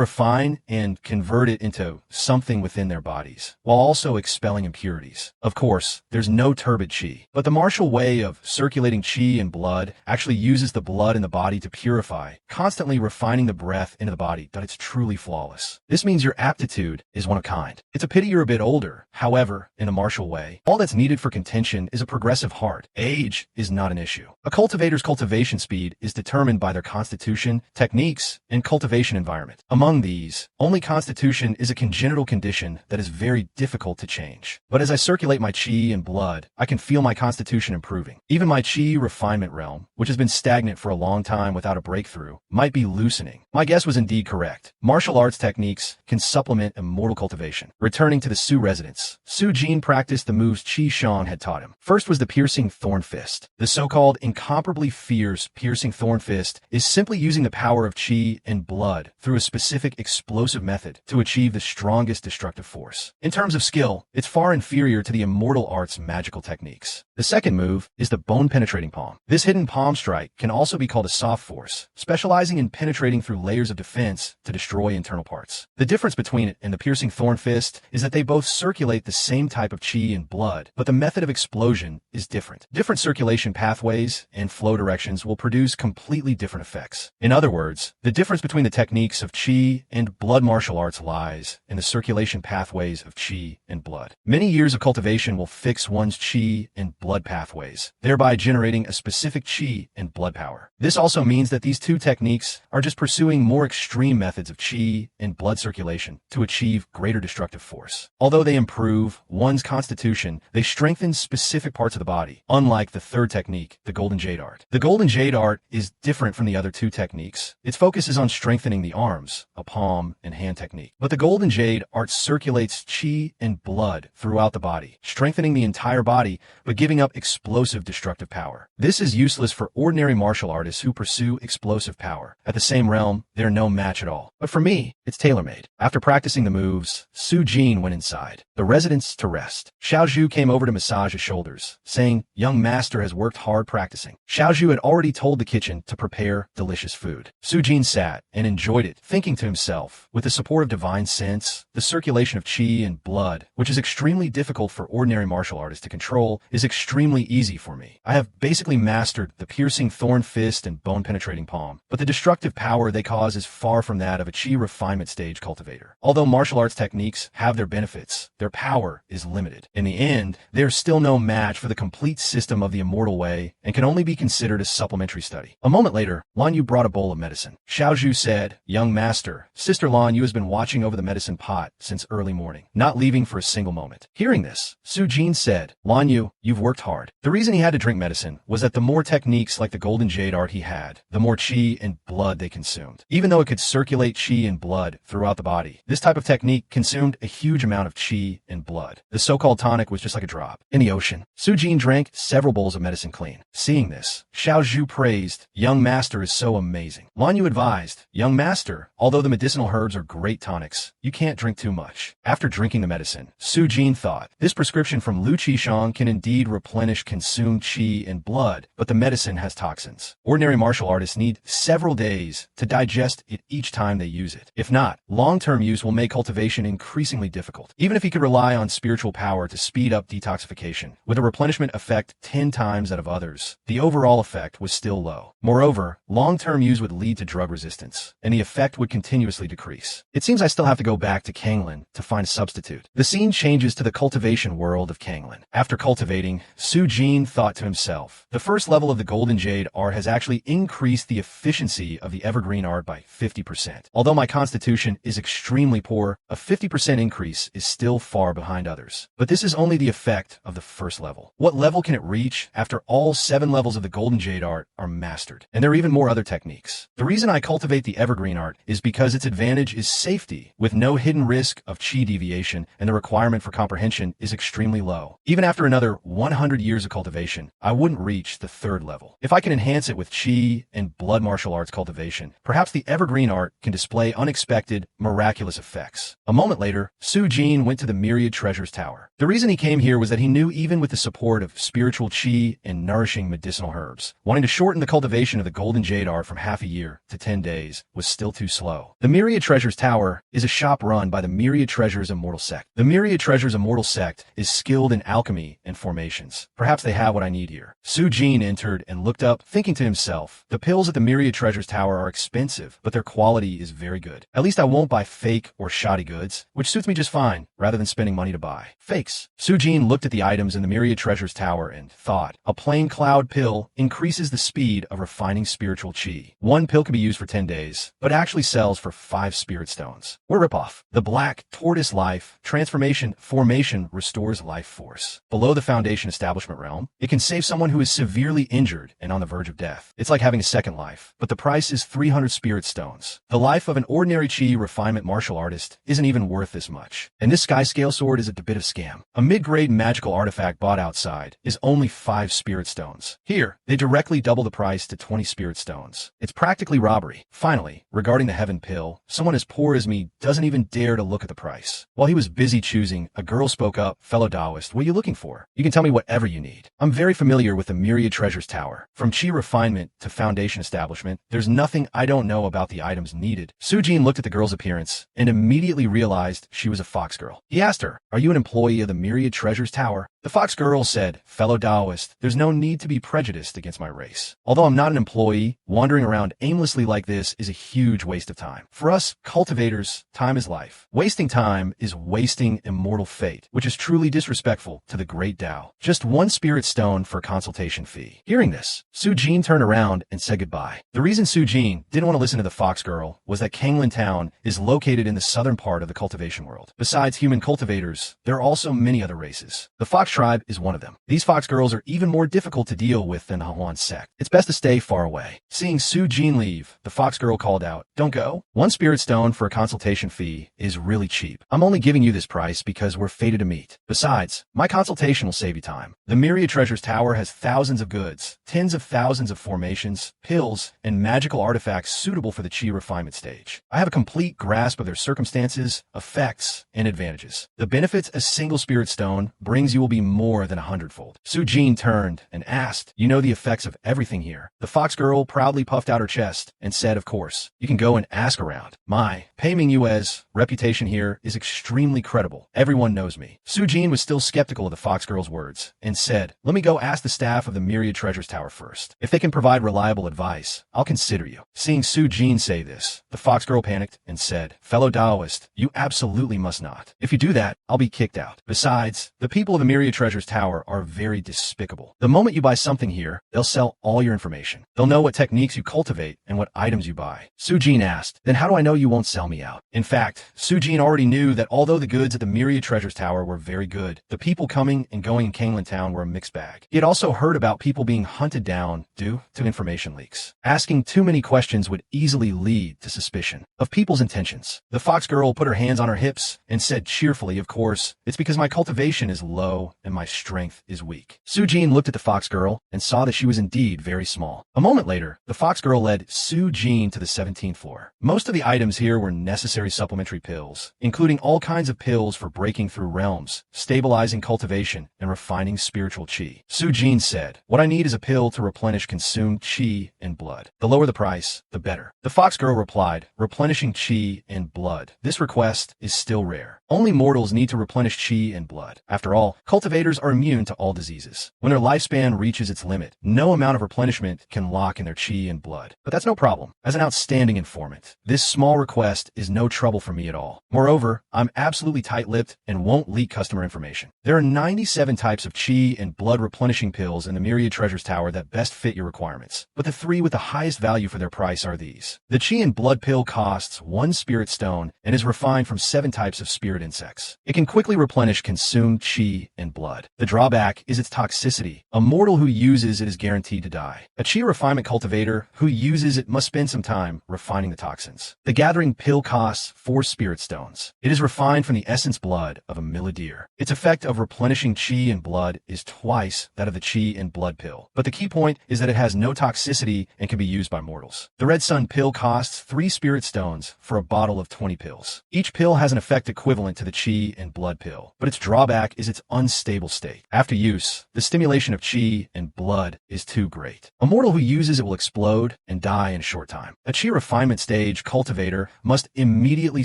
refine, and convert it into something within their bodies, while also expelling impurities. Of course, there's no turbid qi, but the martial way of circulating qi and blood actually uses the blood in the body to purify, constantly refining the breath into the body that it's truly flawless. This means your aptitude is one of kind. It's a pity you're a bit older. However, in a martial way, all that's needed for contention is a progressive heart. Age is not an issue. A cultivator's cultivation speed is determined by their constitution, techniques, and cultivation environment. Among these, only constitution is a congenital condition that is very difficult to change. But as I circulate my qi and blood, I can feel my constitution improving. Even my qi refinement realm, which has been stagnant for a long time without a breakthrough, might be loosening. My guess was indeed correct. Martial arts techniques can supplement immortal cultivation. Returning to the Su residence, Su Jin practiced the moves Qi Shang had taught him. First was the piercing thorn fist. The so-called incomparably fierce piercing thorn fist is simply using the power of qi and blood through a specific explosive method to achieve the strongest destructive force. In terms of skill, it's far inferior to the immortal art's magical techniques. The second move is the bone-penetrating palm. This hidden palm strike can also be called a soft force, specializing in penetrating through layers of defense to destroy internal parts. The difference between it and the piercing thorn fist is that they both circulate the same type of qi and blood, but the method of explosion is different. Different circulation pathways and flow directions will produce completely different effects. In other words, the difference between the techniques of qi and blood martial arts lies in the circulation pathways of qi and blood. Many years of cultivation will fix one's qi and blood pathways, thereby generating a specific qi and blood power. This also means that these two techniques are just pursuing more extreme methods of qi and blood circulation to achieve greater destructive force. Although they improve one's constitution, they strengthen specific parts of the body, unlike the third technique, the Golden Jade Art. The Golden Jade Art is different from the other two techniques. Its focus is on strengthening the arms, a palm and hand technique. But the Golden Jade Art circulates qi and blood throughout the body, strengthening the entire body, but giving up explosive destructive power. This is useless for ordinary martial artists who pursue explosive power. At the same realm, they're no match at all. But for me, it's tailor-made. After practicing the moves, Su Jin went inside the residence to rest. Xiao Zhu came over to massage his shoulders, saying, "Young master has worked hard practicing." Xiao Zhu had already told the kitchen to prepare delicious food. Su Jin sat and enjoyed it, thinking to himself, with the support of divine sense, the circulation of qi and blood, which is extremely difficult for ordinary martial artists to control, is extremely easy for me. I have basically mastered the piercing thorn fist and bone-penetrating palm, but the destructive power they cause is far from that of a qi refinement stage cultivator. Although martial arts techniques have their benefits, their power is limited. In the end, there's still no match for the complete system of the immortal way and can only be considered a supplementary study. A moment later, Lan Yu brought a bowl of medicine. Xiao Zhu said, "Young master, Sister Lan Yu has been watching over the medicine pot since early morning, not leaving for a single moment." Hearing this, Su Jin said, "Lan Yu, you've worked hard." The reason he had to drink medicine was that the more techniques like the Golden Jade Art he had, the more qi and blood they consumed. Even though it could circulate qi and blood throughout the body, this type of technique consumed a huge amount of qi and blood. The so-called tonic was just like a drop in the ocean. Su Jin drank several bowls of medicine clean. Seeing this, Xiao Zhu praised, "Young master is so amazing." Lan Yu advised, "Young master, although the medicinal herbs are great tonics, you can't drink too much." After drinking the medicine, Su Jin thought, this prescription from Lu Qishang can indeed replenish consumed qi and blood, but the medicine has toxins. Ordinary martial artists need several days to digest it each time they use it. If not, long-term use will make cultivation increasingly difficult. Even if he could rely on spiritual power to speed up detoxification, with a replenishment effect 10 times that of others, the overall effect was still low. Moreover, long-term use would lead to drug resistance, and the effect would continuously decrease. It seems I still have to go back to Kanglin to find a substitute. The scene changes to the cultivation world of Kanglin. After cultivating, Su Jin thought to himself, the first level of the Golden Jade Art has actually increased the efficiency of the Evergreen Art by 50%. Although my constitution is extremely poor, a 50% increase is still far behind others. But this is only the effect of the first level. What level can it reach after all 7 levels of the Golden Jade Art are mastered? And there are even more other techniques. The reason I cultivate the Evergreen Art is because its advantage is safety, with no hidden risk of qi deviation, and the requirement for comprehension is extremely low. Even after another 100 300 years of cultivation, I wouldn't reach the third level. If I can enhance it with chi and blood martial arts cultivation, perhaps the evergreen art can display unexpected, miraculous effects. A moment later, Su Jin went to the Myriad Treasures Tower. The reason he came here was that he knew even with the support of spiritual chi and nourishing medicinal herbs, wanting to shorten the cultivation of the golden jade art from half a year to 10 days was still too slow. The Myriad Treasures Tower is a shop run by the Myriad Treasures Immortal Sect. The Myriad Treasures Immortal Sect is skilled in alchemy and formations. Perhaps they have what I need here. Su Jin entered and looked up, thinking to himself, the pills at the Myriad Treasures Tower are expensive, but their quality is very good. At least I won't buy fake or shoddy goods, which suits me just fine, rather than spending money to buy fakes. Su Jin looked at the items in the Myriad Treasures Tower and thought, a plain cloud pill increases the speed of refining spiritual chi. One pill can be used for 10 days, but actually sells for 5 spirit stones. What a ripoff. The black tortoise life transformation formation restores life force. Below the foundation establishment realm, it can save someone who is severely injured and on the verge of death. It's like having a second life, but the price is 300 spirit stones. The life of an ordinary chi refinement martial artist isn't even worth this much. And this sky scale sword is a bit of scam. A mid-grade magical artifact bought outside is only 5 spirit stones. Here, they directly double the price to 20 spirit stones. It's practically robbery. Finally, regarding the heaven pill, someone as poor as me doesn't even dare to look at the price. While he was busy choosing, a girl spoke up, fellow Taoist, what are you looking for? You can tell me whatever you need. I'm very familiar with the Myriad Treasures Tower. From chi refinement to foundation establishment, there's nothing I don't know about the items needed. Su Jin looked at the girl's appearance and immediately realized she was a fox girl. He asked her, are you an employee of the Myriad Treasures Tower? The fox girl said, fellow Taoist, there's no need to be prejudiced against my race. Although I'm not an employee, wandering around aimlessly like this is a huge waste of time. For us cultivators, time is life. Wasting time is wasting immortal fate, which is truly disrespectful to the great Tao. Just 1 spirit stone for a consultation fee. Hearing this, Su Jin turned around and said goodbye. The reason Su Jin didn't want to listen to the fox girl was that Kanglan Town is located in the southern part of the cultivation world. Besides human cultivators, there are also many other races. The fox tribe is one of them. These fox girls are even more difficult to deal with than the Hawan sect. It's best to stay far away. Seeing Su Jin leave, the fox girl called out, don't go. 1 spirit stone for a consultation fee is really cheap. I'm only giving you this price because we're fated to meet. Besides, my consultation will save you time. The Myriad Treasures Tower has thousands of goods, tens of thousands of formations, pills, and magical artifacts suitable for the chi refinement stage. I have a complete grasp of their circumstances, effects, and advantages. The benefits a single spirit stone brings you will be more than 100-fold. Su Jin turned and asked, you know the effects of everything here. The fox girl proudly puffed out her chest and said, of course, you can go and ask around. My Pei Ming Yue's reputation here is extremely credible. Everyone knows me. Su Jin was still skeptical of the fox girl's words and said, let me go ask the staff of the Myriad Treasures Tower first. If they can provide reliable advice, I'll consider you. Seeing Su Jin say this, the fox girl panicked and said, fellow Taoist, you absolutely must not. If you do that, I'll be kicked out. Besides, the people of the Myriad Treasures Tower are very despicable. The moment you buy something here, they'll sell all your information. They'll know what techniques you cultivate and what items you buy. Su Jin asked, then how do I know you won't sell me out? In fact, Su Jin already knew that although the goods at the Myriad Treasures Tower were very good, the people coming and going in Kanglan Town were a mixed bag. He had also heard about people being hunted down due to information leaks. Asking too many questions would easily lead to suspicion of people's intentions. The fox girl put her hands on her hips and said cheerfully, of course, it's because my cultivation is low and my strength is weak. Su Jin looked at the fox girl and saw that she was indeed very small. A moment later, the fox girl led Su Jin to the 17th floor. Most of the items here were necessary supplementary pills, including all kinds of pills for breaking through realms, stabilizing cultivation, and refining spiritual chi. Su Jin said, what I need is a pill to replenish consumed chi and blood. The lower the price, the better. The fox girl replied, replenishing chi and blood. This request is still rare. Only mortals need to replenish chi and blood. After all, cultivators are immune to all diseases. When their lifespan reaches its limit, no amount of replenishment can lock in their chi and blood. But that's no problem. As an outstanding informant, this small request is no trouble for me at all. Moreover, I'm absolutely tight-lipped and won't leak customer information. There are 97 types of chi and blood replenishing pills in the Myriad Treasures Tower that best fit your requirements. But the 3 with the highest value for their price are these. The chi and blood pill costs 1 spirit stone and is refined from 7 types of spirit insects. It can quickly replenish consumed chi and blood. blood. The drawback is its toxicity. A mortal who uses it is guaranteed to die. A chi refinement cultivator who uses it must spend some time refining the toxins. The gathering pill costs 4 spirit stones. It is refined from the essence blood of a millideer. Its effect of replenishing chi and blood is twice that of the chi and blood pill. But the key point is that it has no toxicity and can be used by mortals. The red sun pill costs 3 spirit stones for a bottle of 20 pills. Each pill has an effect equivalent to the chi and blood pill, but its drawback is its unstable state. After use, the stimulation of chi and blood is too great. A mortal who uses it will explode and die in a short time. A chi refinement stage cultivator must immediately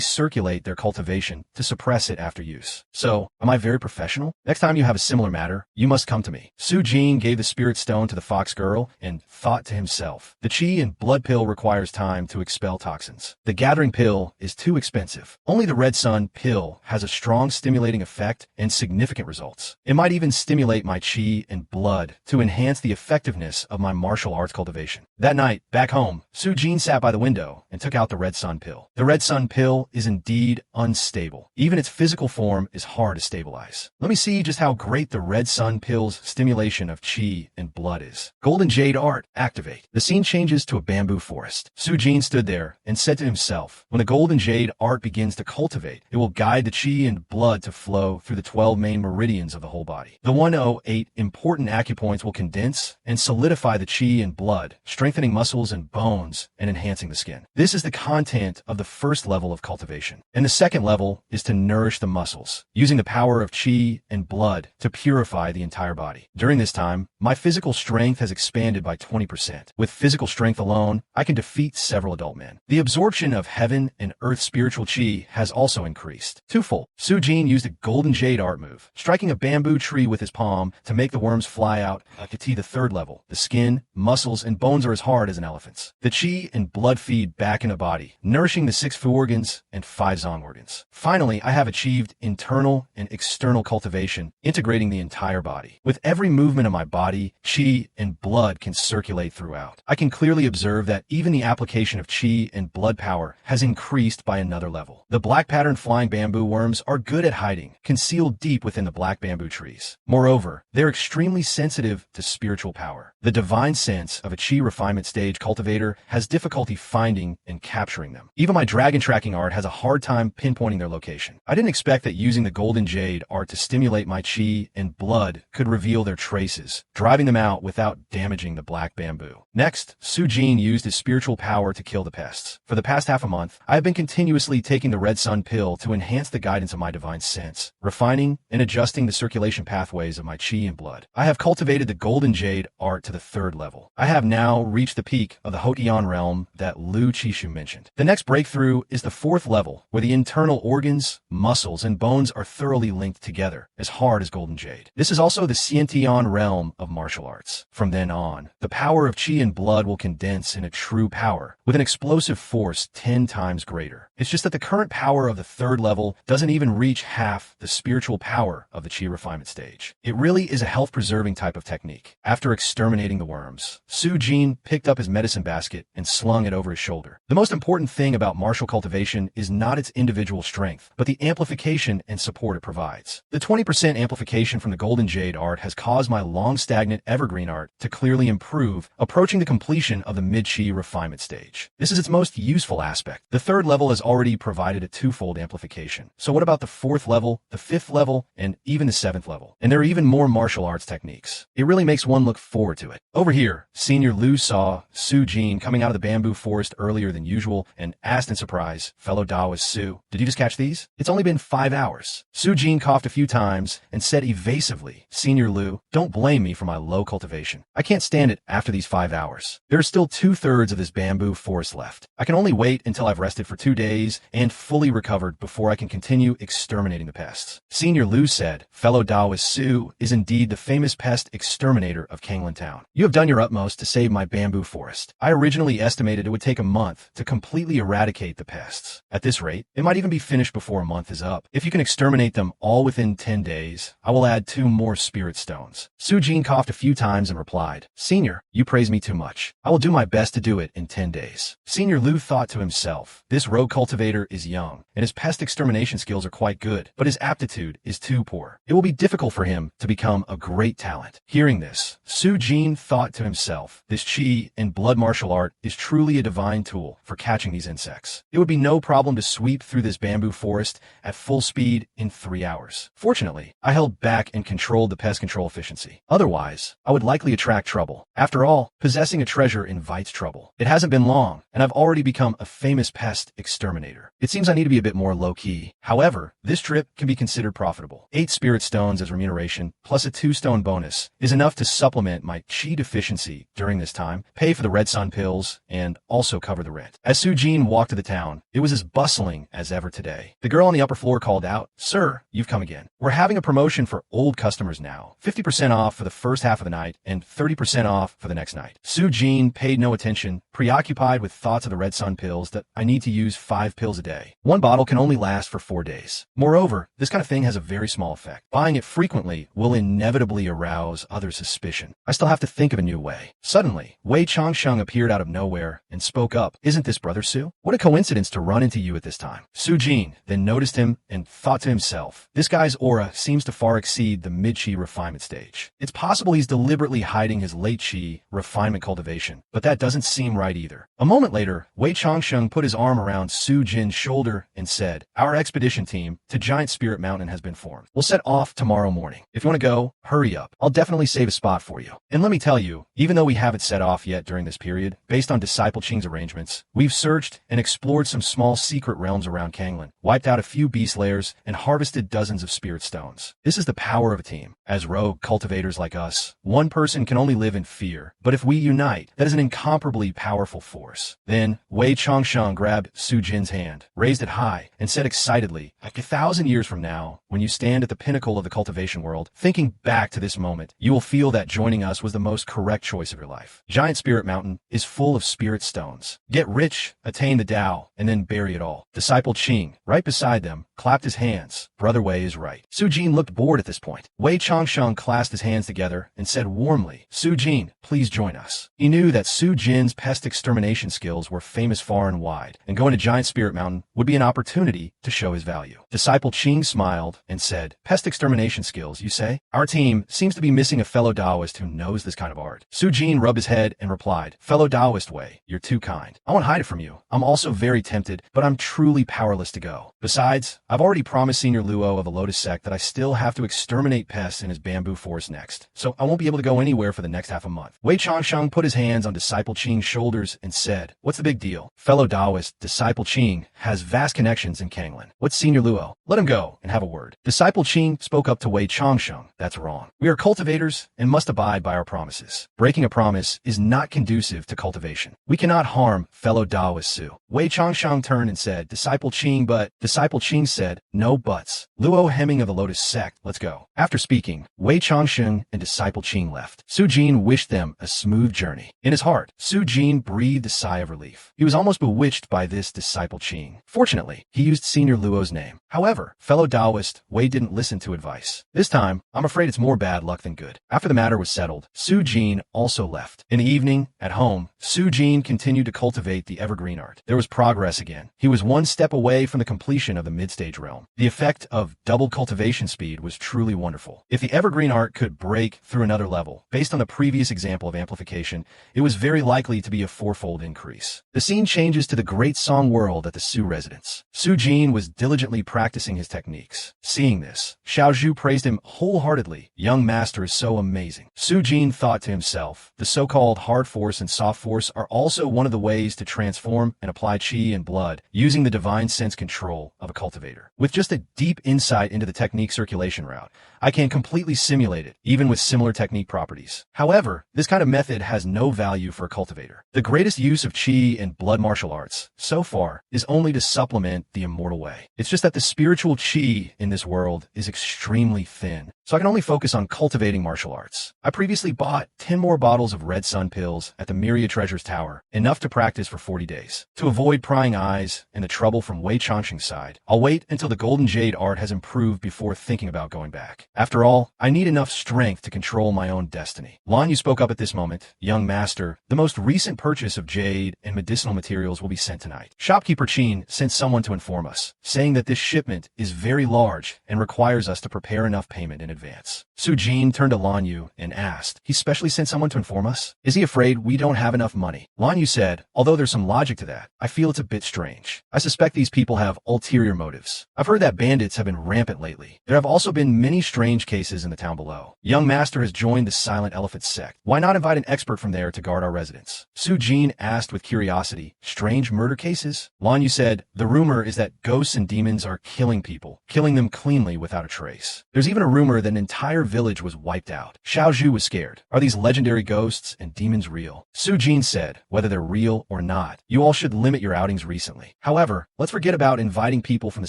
circulate their cultivation to suppress it after use. So, am I very professional? Next time you have a similar matter, you must come to me. Su Jin gave the spirit stone to the fox girl and thought to himself, the chi and blood pill requires time to expel toxins. The gathering pill is too expensive. Only the red sun pill has a strong stimulating effect and significant results. It might even stimulate my chi and blood to enhance the effectiveness of my martial arts cultivation. That night, back home, Su Jin sat by the window and took out the red sun pill. The red sun pill is indeed unstable. Even its physical form is hard to stabilize. Let me see just how great the red sun pill's stimulation of chi and blood is. Golden jade art, activate. The scene changes to a bamboo forest. Su Jin stood there and said to himself, when the golden jade art begins to cultivate, it will guide the chi and blood to flow through the 12 main meridians of the whole body. The 108 important acupoints will condense and solidify the chi and blood, strengthening muscles and bones and enhancing the skin. This is the content of the first level of cultivation. And the second level is to nourish the muscles, using the power of chi and blood to purify the entire body. During this time, my physical strength has expanded by 20%. With physical strength alone, I can defeat several adult men. The absorption of heaven and earth spiritual chi has also increased. Twofold. Su Jin used a golden jade art move, striking a bamboo tree with his palm to make the worms fly out to the third level. The skin, muscles, and bones are as hard as an elephant's. The chi and blood feed back in the body, nourishing the 6 fu organs and 5 zong organs. Finally, I have achieved internal and external cultivation, integrating the entire body. With every movement of my body, chi and blood can circulate throughout. I can clearly observe that even the application of chi and blood power has increased by another level. The black pattern flying bamboo worms are good at hiding, concealed deep within the black bamboo trees. Moreover, they're extremely sensitive to spiritual power. The divine sense of a chi refinement stage cultivator has difficulty finding and capturing them. Even my dragon tracking art has a hard time pinpointing their location. I didn't expect that using the golden jade art to stimulate my chi and blood could reveal their traces, driving them out without damaging the black bamboo. Next, Su Jin used his spiritual power to kill the pests. For the past half a month, I have been continuously taking the red sun pill to enhance the guidance of my divine sense, refining and adjusting the circulation pathways of my chi and blood. I have cultivated the golden jade art to the 3rd level. I have now reached the peak of the Hotian realm that Lu Chishu mentioned. The next breakthrough is the 4th level, where the internal organs, muscles, and bones are thoroughly linked together, as hard as golden jade. This is also the Xiantian realm of martial arts. From then on, the power of chi and blood will condense in a true power, with an explosive force 10 times greater. It's just that the current power of the 3rd level doesn't even reach half the spiritual power of the chi refinement stage. It really is a health-preserving type of technique. After exterminating the worms, Su Jin picked up his medicine basket and slung it over his shoulder. The most important thing about martial cultivation is not its individual strength, but the amplification and support it provides. The 20% amplification from the golden jade art has caused my long-stagnant evergreen art to clearly improve, approaching the completion of the mid-chi refinement stage. This is its most useful aspect. The 3rd level has already provided a 2-fold amplification. So what about the 4th level, the 5th level, and even the 7th level? And there are even more martial arts techniques. It really makes one look forward to it. Over here, Senior Lu saw Su Jin coming out of the bamboo forest earlier than usual and asked in surprise, fellow Taoist Su, did you just catch these? It's only been 5 hours. Su Jin coughed a few times and said evasively, Senior Lu, don't blame me for my low cultivation. I can't stand it after these 5 hours. There are still 2/3 of this bamboo forest left. I can only wait until I've rested for 2 days and fully recovered before I can continue exterminating the pests. Senior Lu said, fellow Taoist Su is indeed the famous pest exterminator of Kanglan Town. You have done your utmost to save my bamboo forest. I originally estimated it would take a month to completely eradicate the pests. At this rate, it might even be finished before a month is up. If you can exterminate them all within 10 days, I will add 2 more spirit stones. Su Jin coughed a few times and replied, Senior, you praise me too much. I will do my best to do it in 10 days. Senior Lu thought to himself, this rogue cultivator is young, and his pest extermination skills are quite good, but his aptitude is too poor. It will be be difficult for him to become a great talent. Hearing this, Su Jin thought to himself, this qi and blood martial art is truly a divine tool for catching these insects. It would be no problem to sweep through this bamboo forest at full speed in 3 hours. Fortunately, I held back and controlled the pest control efficiency. Otherwise, I would likely attract trouble. After all, possessing a treasure invites trouble. It hasn't been long, and I've already become a famous pest exterminator. It seems I need to be a bit more low-key. However, this trip can be considered profitable. 8 spirit stones as remuneration, plus a 2-stone bonus, is enough to supplement my qi deficiency during this time, pay for the red sun pills, and also cover the rent. As Su Jin walked to the town, it was as bustling as ever today. The girl on the upper floor called out, "Sir, you've come again. We're having a promotion for old customers now. 50% off for the first half of the night and 30% off for the next night." Su Jin paid no attention, preoccupied with thoughts of the red sun pills that I need to use 5 pills a day. 1 bottle can only last for 4 days. Moreover, this kind of thing has a very small effect. Buying it frequently will inevitably arouse other suspicion. I still have to think of a new way. Suddenly, Wei Changsheng appeared out of nowhere and spoke up. "Isn't this Brother Su? What a coincidence to run into you at this time." Su Jin then noticed him and thought to himself, this guy's aura seems to far exceed the mid-qi refinement stage. It's possible he's deliberately hiding his late-qi refinement cultivation, but that doesn't seem right either. A moment later, Wei Changsheng put his arm around Su Jin's shoulder and said, "Our expedition team to Giant Spirit Mountain has been formed. We'll set off tomorrow morning. If you want to go, hurry up. I'll definitely save a spot for you." And let me tell you, even though we haven't set off yet during this period, based on Disciple Qing's arrangements, we've searched and explored some small secret realms around Kanglan, wiped out a few beast layers, and harvested dozens of spirit stones. This is the power of a team. As rogue cultivators like us, one person can only live in fear, but if we unite, that is an incomparably powerful force. Then, Wei Changsheng grabbed Su Jin's hand, raised it high, and said excitedly, "Like 1,000 years from now, when you stand at the pinnacle of the cultivation world, thinking back to this moment, you will feel that joining us was the most correct choice of your life. Giant Spirit Mountain is full of spirit stones. Get rich, attain the Tao, and then bury it all." Disciple Qing, right beside them, clapped his hands. Brother Wei is right. Su Jin looked bored at this point. Wei Changsheng clasped his hands together and said warmly, "Su Jin, please join us." He knew that Su Jin's pest extermination skills were famous far and wide, and going to Giant Spirit Mountain would be an opportunity to show his value. Disciple Qing smiled and said, "Pest extermination skills, you say? Our team seems to be missing a fellow Taoist who knows this kind of art." Su Jin rubbed his head and replied, "Fellow Taoist Wei, you're too kind. I won't hide it from you. I'm also very tempted, but I'm truly powerless to go. Besides, I've already promised Senior Luo of the Lotus Sect that I still have to exterminate pests in his bamboo forest next, so I won't be able to go anywhere for the next half a month." Wei Changsheng put his hands on Disciple Qing's shoulders and said, "What's the big deal? Fellow Taoist, Disciple Qing has vast connections in Kanglan. What's Senior Luo? Let him go and have a word." Disciple Qing spoke up to Wei Changsheng. "That's wrong. We are cultivators and must abide by our promises. Breaking a promise is not conducive to cultivation. We cannot harm fellow Taoist Su." Wei Changsheng turned and said, "Disciple Qing, but..." Disciple Qing said, "No buts. Luo Hemming of the Lotus Sect, let's go." After speaking, Wei Changsheng and Disciple Qing left. Su Jin wished them a smooth journey. In his heart, Su Jin breathed a sigh of relief. He was almost bewitched by this Disciple Qing. Fortunately, he used Senior Luo's name. However, fellow Taoist, Wei didn't listen to advice. This time, I'm afraid it's more bad luck than good. After the matter was settled, Su Jin also left. In the evening, at home, Su Jin continued to cultivate the evergreen art. There was progress again. He was one step away from the completion of the mid-stage realm. The effect of double cultivation speed was truly wonderful. If the evergreen art could break through another level, based on the previous example of amplification, it was very likely to be a 4-fold increase. The scene changes to the Great Song world at the Su residence. Su Jin was diligently practicing his techniques. Seeing this, Xiao Zhu praised him wholeheartedly. "Young master is so amazing." Su Jin thought to himself, the so-called hard force and soft force are also one of the ways to transform and apply qi and blood using the divine sense control of a cultivator. With just a deep insight into the technique circulation route, I can completely simulate it, even with similar technique properties. However, this kind of method has no value for a cultivator. The greatest use of qi and blood martial arts, so far, is only to supplement the immortal way. It's just that the spiritual qi in this world is extremely thin, so I can only focus on cultivating martial arts. I previously bought 10 more bottles of red sun pills at the Myriad Treasures Tower, enough to practice for 40 days. To avoid prying eyes and the trouble from Wei Changsheng's side, I'll wait until the Golden Jade art has improved before thinking about going back. After all, I need enough strength to control my own destiny. Lan Yu spoke up at this moment. "Young master, the most recent purchase of jade and medicinal materials will be sent tonight. Shopkeeper Qin sent someone to inform us, saying that this shipment is very large and requires us to prepare enough payment in advance." advance. Su-jin turned to Lan Yu and asked, "He specially sent someone to inform us? Is he afraid we don't have enough money?" Lan Yu said, "Although there's some logic to that, I feel it's a bit strange. I suspect these people have ulterior motives. I've heard that bandits have been rampant lately. There have also been many strange cases in the town below. Young Master has joined the Silent Elephant sect. Why not invite an expert from there to guard our residence?" Su-jin asked with curiosity, "Strange murder cases?" Lan Yu said, "The rumor is that ghosts and demons are killing people, killing them cleanly without a trace. There's even a rumor that an entire village was wiped out." Xiao Zhu was scared. "Are these legendary ghosts and demons real?" Su-jin said, "Whether they're real or not, you all should limit your outings recently. However, let's forget about inviting people from the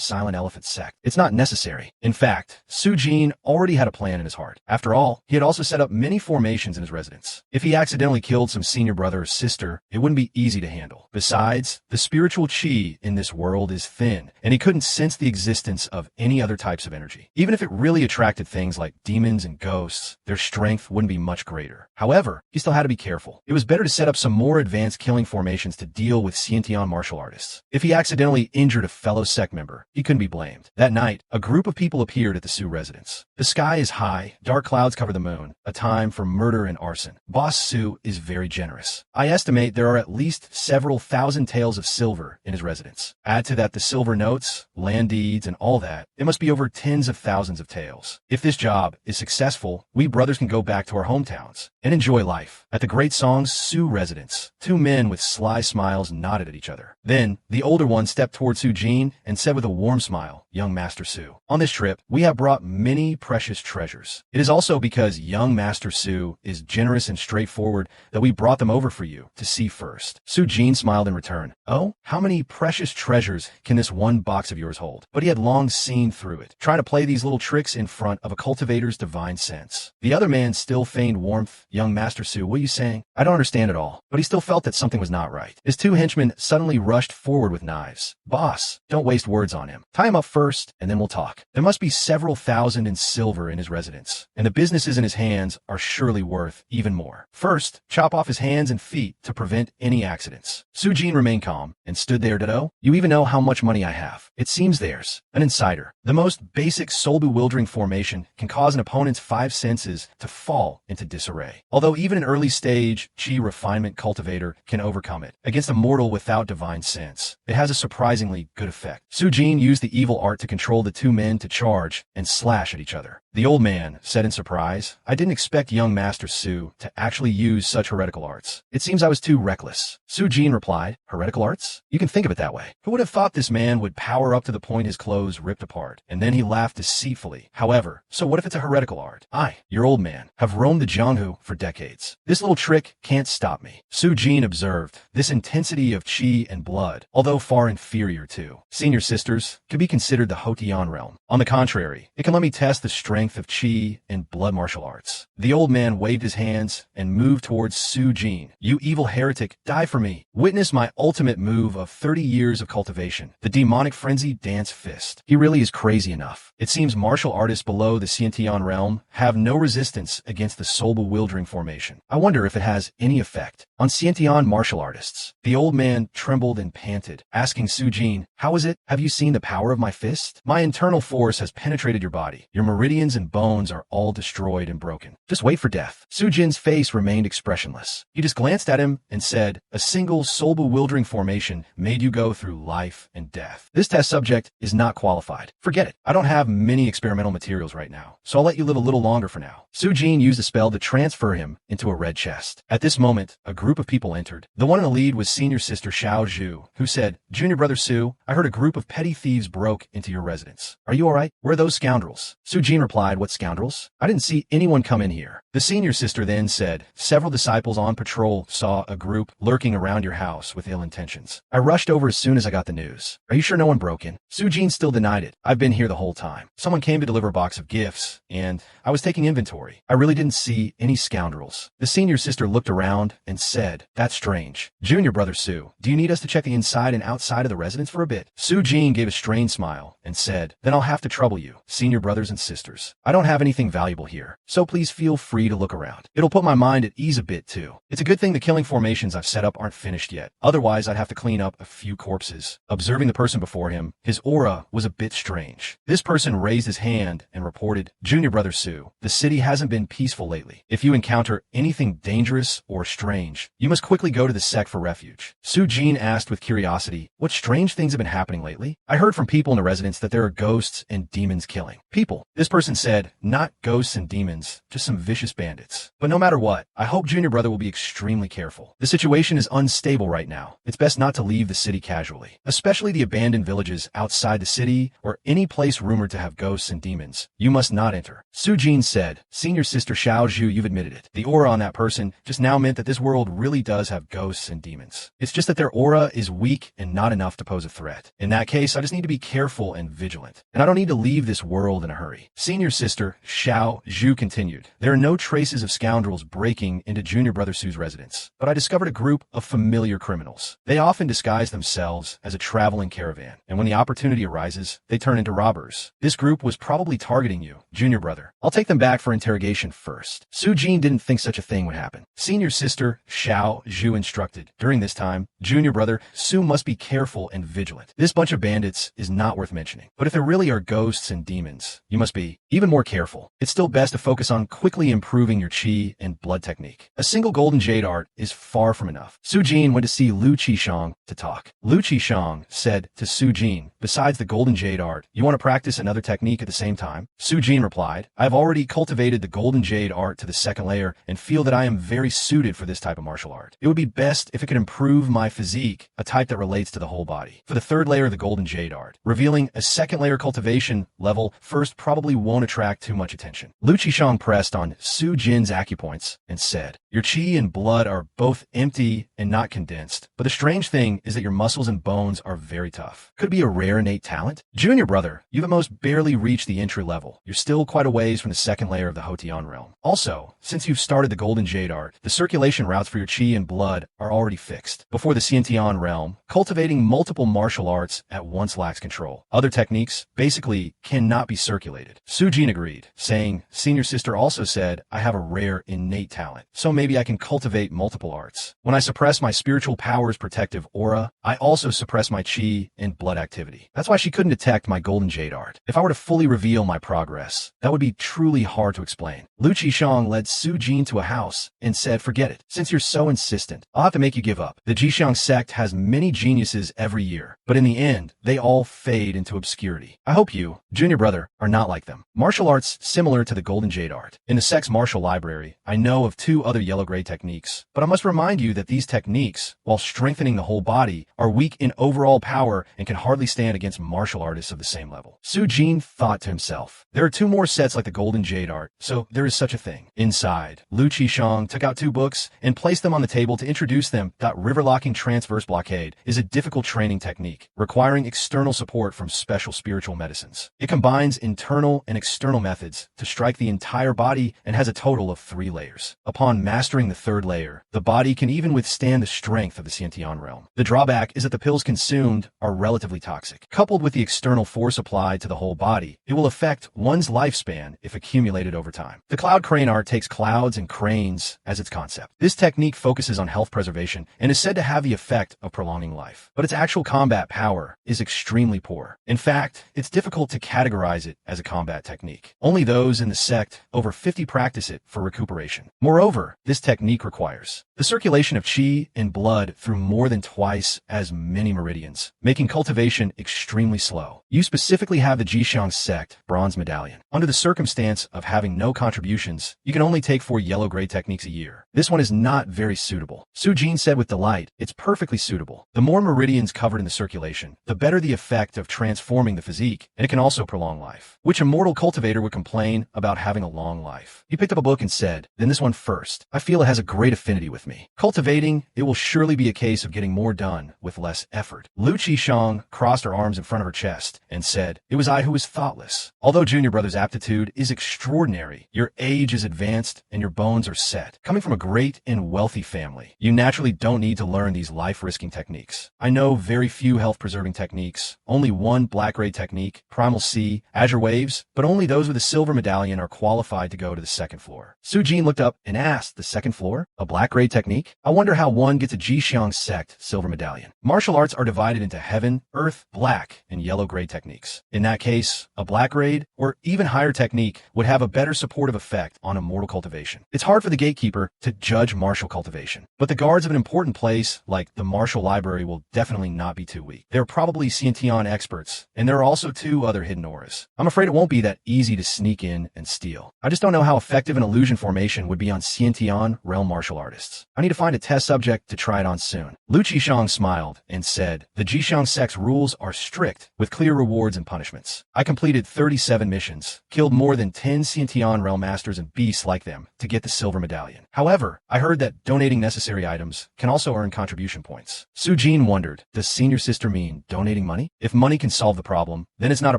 Silent Elephant sect. It's not necessary." In fact, Su-jin already had a plan in his heart. After all, he had also set up many formations in his residence. If he accidentally killed some senior brother or sister, it wouldn't be easy to handle. Besides, the spiritual qi in this world is thin, and he couldn't sense the existence of any other types of energy. Even if it really attracted things like demons and ghosts, their strength wouldn't be much greater. However, he still had to be careful. It was better to set up some more advanced killing formations to deal with Xiantian martial artists. If he accidentally injured a fellow sect member, he couldn't be blamed. That night, a group of people appeared at the Su residence. The sky is high, dark clouds cover the moon, a time for murder and arson. Boss Su is very generous. I estimate there are at least several thousand taels of silver in his residence. Add to that the silver notes, land deeds, and all that, it must be over tens of thousands of taels. If this job is successful, we brothers can go back to our hometowns and enjoy life. At the Great Song's Su residence, two men with sly smiles nodded at each other. Then, the older one stepped toward Su-jin and said with a warm smile, "Young Master Su, on this trip, we have brought many precious treasures. It is also because young Master Su is generous and straightforward that we brought them over for you to see first." Su-jin smiled in return. "Oh, how many precious treasures can this one box of yours hold?" But he had long seen through it, trying to play these little tricks in front of a cultivator's divine sense. The other man still feigned warmth. "Young Master Su, what are you saying? I don't understand it all." But he still felt that something was not right. His two henchmen suddenly rushed forward with knives. "Boss, don't waste words on him. Tie him up first, and then we'll talk." There must be several thousand in silver in his residence, and the businesses in his hands are surely worth even more. First, chop off his hands and feet to prevent any accidents. Su-jin remained calm and stood there. "Ditto, you even know how much money I have. It seems there's an insider." The most basic soul-bewildering formation can cause an opponent's five senses to fall into disarray. Although even an early-stage chi refinement cultivator can overcome it, against a mortal without divine sense, it has a surprisingly good effect. Su-jin used the evil art to control the two men to charge and slash at each other. The old man said in surprise, "I didn't expect young Master Su to actually use such heretical arts. It seems I was too reckless." Su-jin replied, "Heretical arts? You can think of it that way. Who would have thought this man would power up to the point his clothes ripped apart?" And then he laughed deceitfully. "However, so what if it's a heretical art? I, your old man, have roamed the Jianghu for decades. This little trick can't stop me." Su-jin observed this intensity of qi and blood, although far inferior to senior sisters, could be considered the Hotian realm. On the contrary, it can let me test the strength of qi and blood martial arts. The old man waved his hands and moved towards Su-jin. "You evil heretic, die for me. Witness my ultimate move of 30 years of cultivation, the demonic frenzy dance fist." He really is crazy enough. It seems martial artists below the Xiantian realm have no resistance against the soul-bewildering formation. I wonder if it has any effect on Xiantian martial artists. The old man trembled and panted, asking Su-jin, "How is it? Have you seen the power of my fist? My internal force has penetrated your body. Your meridians and bones are all destroyed and broken. Just wait for death." Su-jin's face remained expressionless. He just glanced at him and said, "A single soul-bewildering formation made you go through life and death. This test subject is not qualified. Forget it. I don't have many experimental materials right now, so I'll let you live a little longer for now." Su-jin used a spell to transfer him into a red chest. At this moment, a group of people entered. The one in the lead was senior sister Xiao Zhu, who said, "Junior brother Su, I heard a group of petty thieves broke into your residence. Are you all right? Where are those scoundrels?" Su-jin replied, "What scoundrels? I didn't see anyone come in here." The senior sister then said, "Several disciples on patrol saw a group lurking around your house with ill intentions. I rushed over as soon as I got the news. Are you sure no one broke in?" Su-jin still denied it. "I've been here the whole time. Someone came to deliver a box of gifts, and I was taking inventory. I really didn't see any scoundrels." The senior sister looked around and said, "That's strange. Junior brother Su, do you need us to check the inside and outside of the residence for a bit?" Su-jin gave a strained smile and said, "Then I'll have to trouble you, senior brothers and sisters. items. I don't have anything valuable here, so please feel free to look around. It'll put my mind at ease a bit too. It's a good thing the killing formations I've set up aren't finished yet. Otherwise, I'd have to clean up a few corpses. Observing the person before him, his aura was a bit strange. This person raised his hand and reported, "Junior Brother Sue, the city hasn't been peaceful lately. If you encounter anything dangerous or strange, you must quickly go to the sect for refuge." Sue Jean asked with curiosity, "What strange things have been happening lately? I heard from people in the residence that there are ghosts and demons killing people." This person said, "Not ghosts and demons, just some vicious bandits. But no matter what, I hope Junior Brother will be extremely careful. The situation is unstable right now. It's best not to leave the city casually, especially the abandoned villages outside the city or any place rumored to have ghosts and demons. You must not enter." Sue Jean said, "Senior Sister Xiao Zhu, you've admitted it. The aura on that person just now meant that this world really does have ghosts and demons. It's just that their aura is weak and not enough to pose a threat. In that case, I just need to be careful and vigilant. And I don't need to leave this world in a hurry." Senior Sister Xiao Zhu continued, "There are no traces of scoundrels breaking into Junior Brother Sue's residence, but I discovered a group of familiar criminals. They often disguise themselves as a traveling caravan, and when the opportunity arises, they turn into robbers. This group was probably targeting you, Junior Brother. I'll take them back for interrogation first." Sue Jean didn't think such a thing would happen. Senior Sister Xiao Zhu instructed, "During this time, Junior Brother Sue must be careful and vigilant. This bunch of bandits is not worth mentioning. But if there really are ghosts and demons, you must be even more careful. It's still best to focus on quickly improving your chi and blood technique. A single golden jade art is far from enough." Sue Jean went to see Lu Qishang to talk. Lu Qishang said to Sue Jean, "Besides the golden jade art, you want to practice another technique at the same time?" Sue Jean replied, "I have already cultivated the golden jade art to the second layer and feel that I am very suited for this type of martial art. It would be best if it could improve my physique, a type that relates to the whole body. For the third layer of the golden jade art, revealing a second layer cultivation level first probably won't attract too much attention." Lu Qishang pressed on Sue Jin's acupoints and said, "Your chi and blood are both empty and not condensed, but the strange thing is that your muscles and bones are very tough. Could be a rare innate talent? Junior Brother, you've at most barely reached the entry level. You're still quite a ways from the second layer of the Hotian realm. Also, since you've started the golden jade art, the circulation routes for your chi and blood are already fixed. Before the Xiantian realm, cultivating multiple martial arts at once lacks control. Other techniques basically cannot be circulated." Sue Jean agreed, saying, "Senior Sister also said I have a rare innate talent, so maybe I can cultivate multiple arts. When I suppress my spiritual power's protective aura, I also suppress my chi and blood activity. That's why she couldn't detect my golden jade art. If I were to fully reveal my progress, that would be truly hard to explain." Lu Qishang led Sue Jean to a house and said, "Forget it. Since you're so insistent, I'll have to make you give up. The Jixiang sect has many geniuses every year, but in the end, they all fade into obscurity. I hope you, Junior Brother, are not like them. Martial arts similar to the golden jade art. In the sect's martial library, I know of 2 other yellow-gray techniques, but I must remind you that these techniques, while strengthening the whole body, are weak in overall power and can hardly stand against martial artists of the same level." Sue Jean thought to himself, "There are 2 more sets like the golden jade art, so there is such a thing." Inside, Lu Qishang took out 2 books and placed them on the table to introduce them. Riverlocking transverse blockade is a difficult training technique, requiring external support from special spiritual medicines. It combines internal and external methods to strike the entire body and has a total of 3 layers. Upon mastering the 3rd layer, the body can even withstand the strength of the Xiantian realm. The drawback is that the pills consumed are relatively toxic. Coupled with the external force applied to the whole body, it will affect one's lifespan if accumulated over time. The cloud crane art takes clouds and cranes as its concept. This technique focuses on health preservation and is said to have the effect of prolonging life, but its actual combat power is extremely poor. In fact, it's difficult to categorize it as a combat technique. Only those in the sect over 50 practice it for recuperation. Moreover, this technique requires the circulation of chi and blood through more than twice as many meridians, making cultivation extremely slow. You specifically have the Jixiang sect bronze medallion. Under the circumstance of having no contributions, you can only take 4 yellow-gray techniques a year. This one is not very suitable." Sue Jean said with delight, "It's perfectly suitable. The more meridians covered in the circulation, the better the effect of transforming the physique, and it can also prolong life. Which immortal cultivator would complain about having a long life?" He picked up a book and said, "Then this one first. I feel it has a great affinity with me. Cultivating, it will surely be a case of getting more done with less effort." Lu Qishang crossed her arms in front of her chest and said, "It was I who was thoughtless. Although Junior Brother's aptitude is extraordinary, your age is advanced and your bones are set. Coming from a great and wealthy family, you naturally don't need to learn these life-risking techniques. I know very few health-preserving techniques, only one black-ray technique, Primal Sea, Azure Waves, but only only those with a silver medallion are qualified to go to the second floor. Su Jin looked up and asked, the second floor? A black grade technique? I wonder how one gets a Jixiang sect silver medallion. Martial arts are divided into heaven, earth, black, and yellow grade techniques. In that case, a black grade, or even higher technique, would have a better supportive effect on immortal cultivation. It's hard for the gatekeeper to judge martial cultivation, but the guards of an important place, like the martial library, will definitely not be too weak. They're probably Xiantian experts, and there are also 2 other hidden auras. I'm afraid it won't be that easy to sneak in and steal. I just don't know how effective an illusion formation would be on Xiantian realm martial artists. I need to find a test subject to try it on soon. Lu Qishang smiled and said, the Jixiang sect's rules are strict, with clear rewards and punishments. I completed 37 missions, killed more than 10 Xiantian realm masters and beasts like them to get the silver medallion. However, I heard that donating necessary items can also earn contribution points. Su Jin wondered, does senior sister mean donating money? If money can solve the problem, then it's not a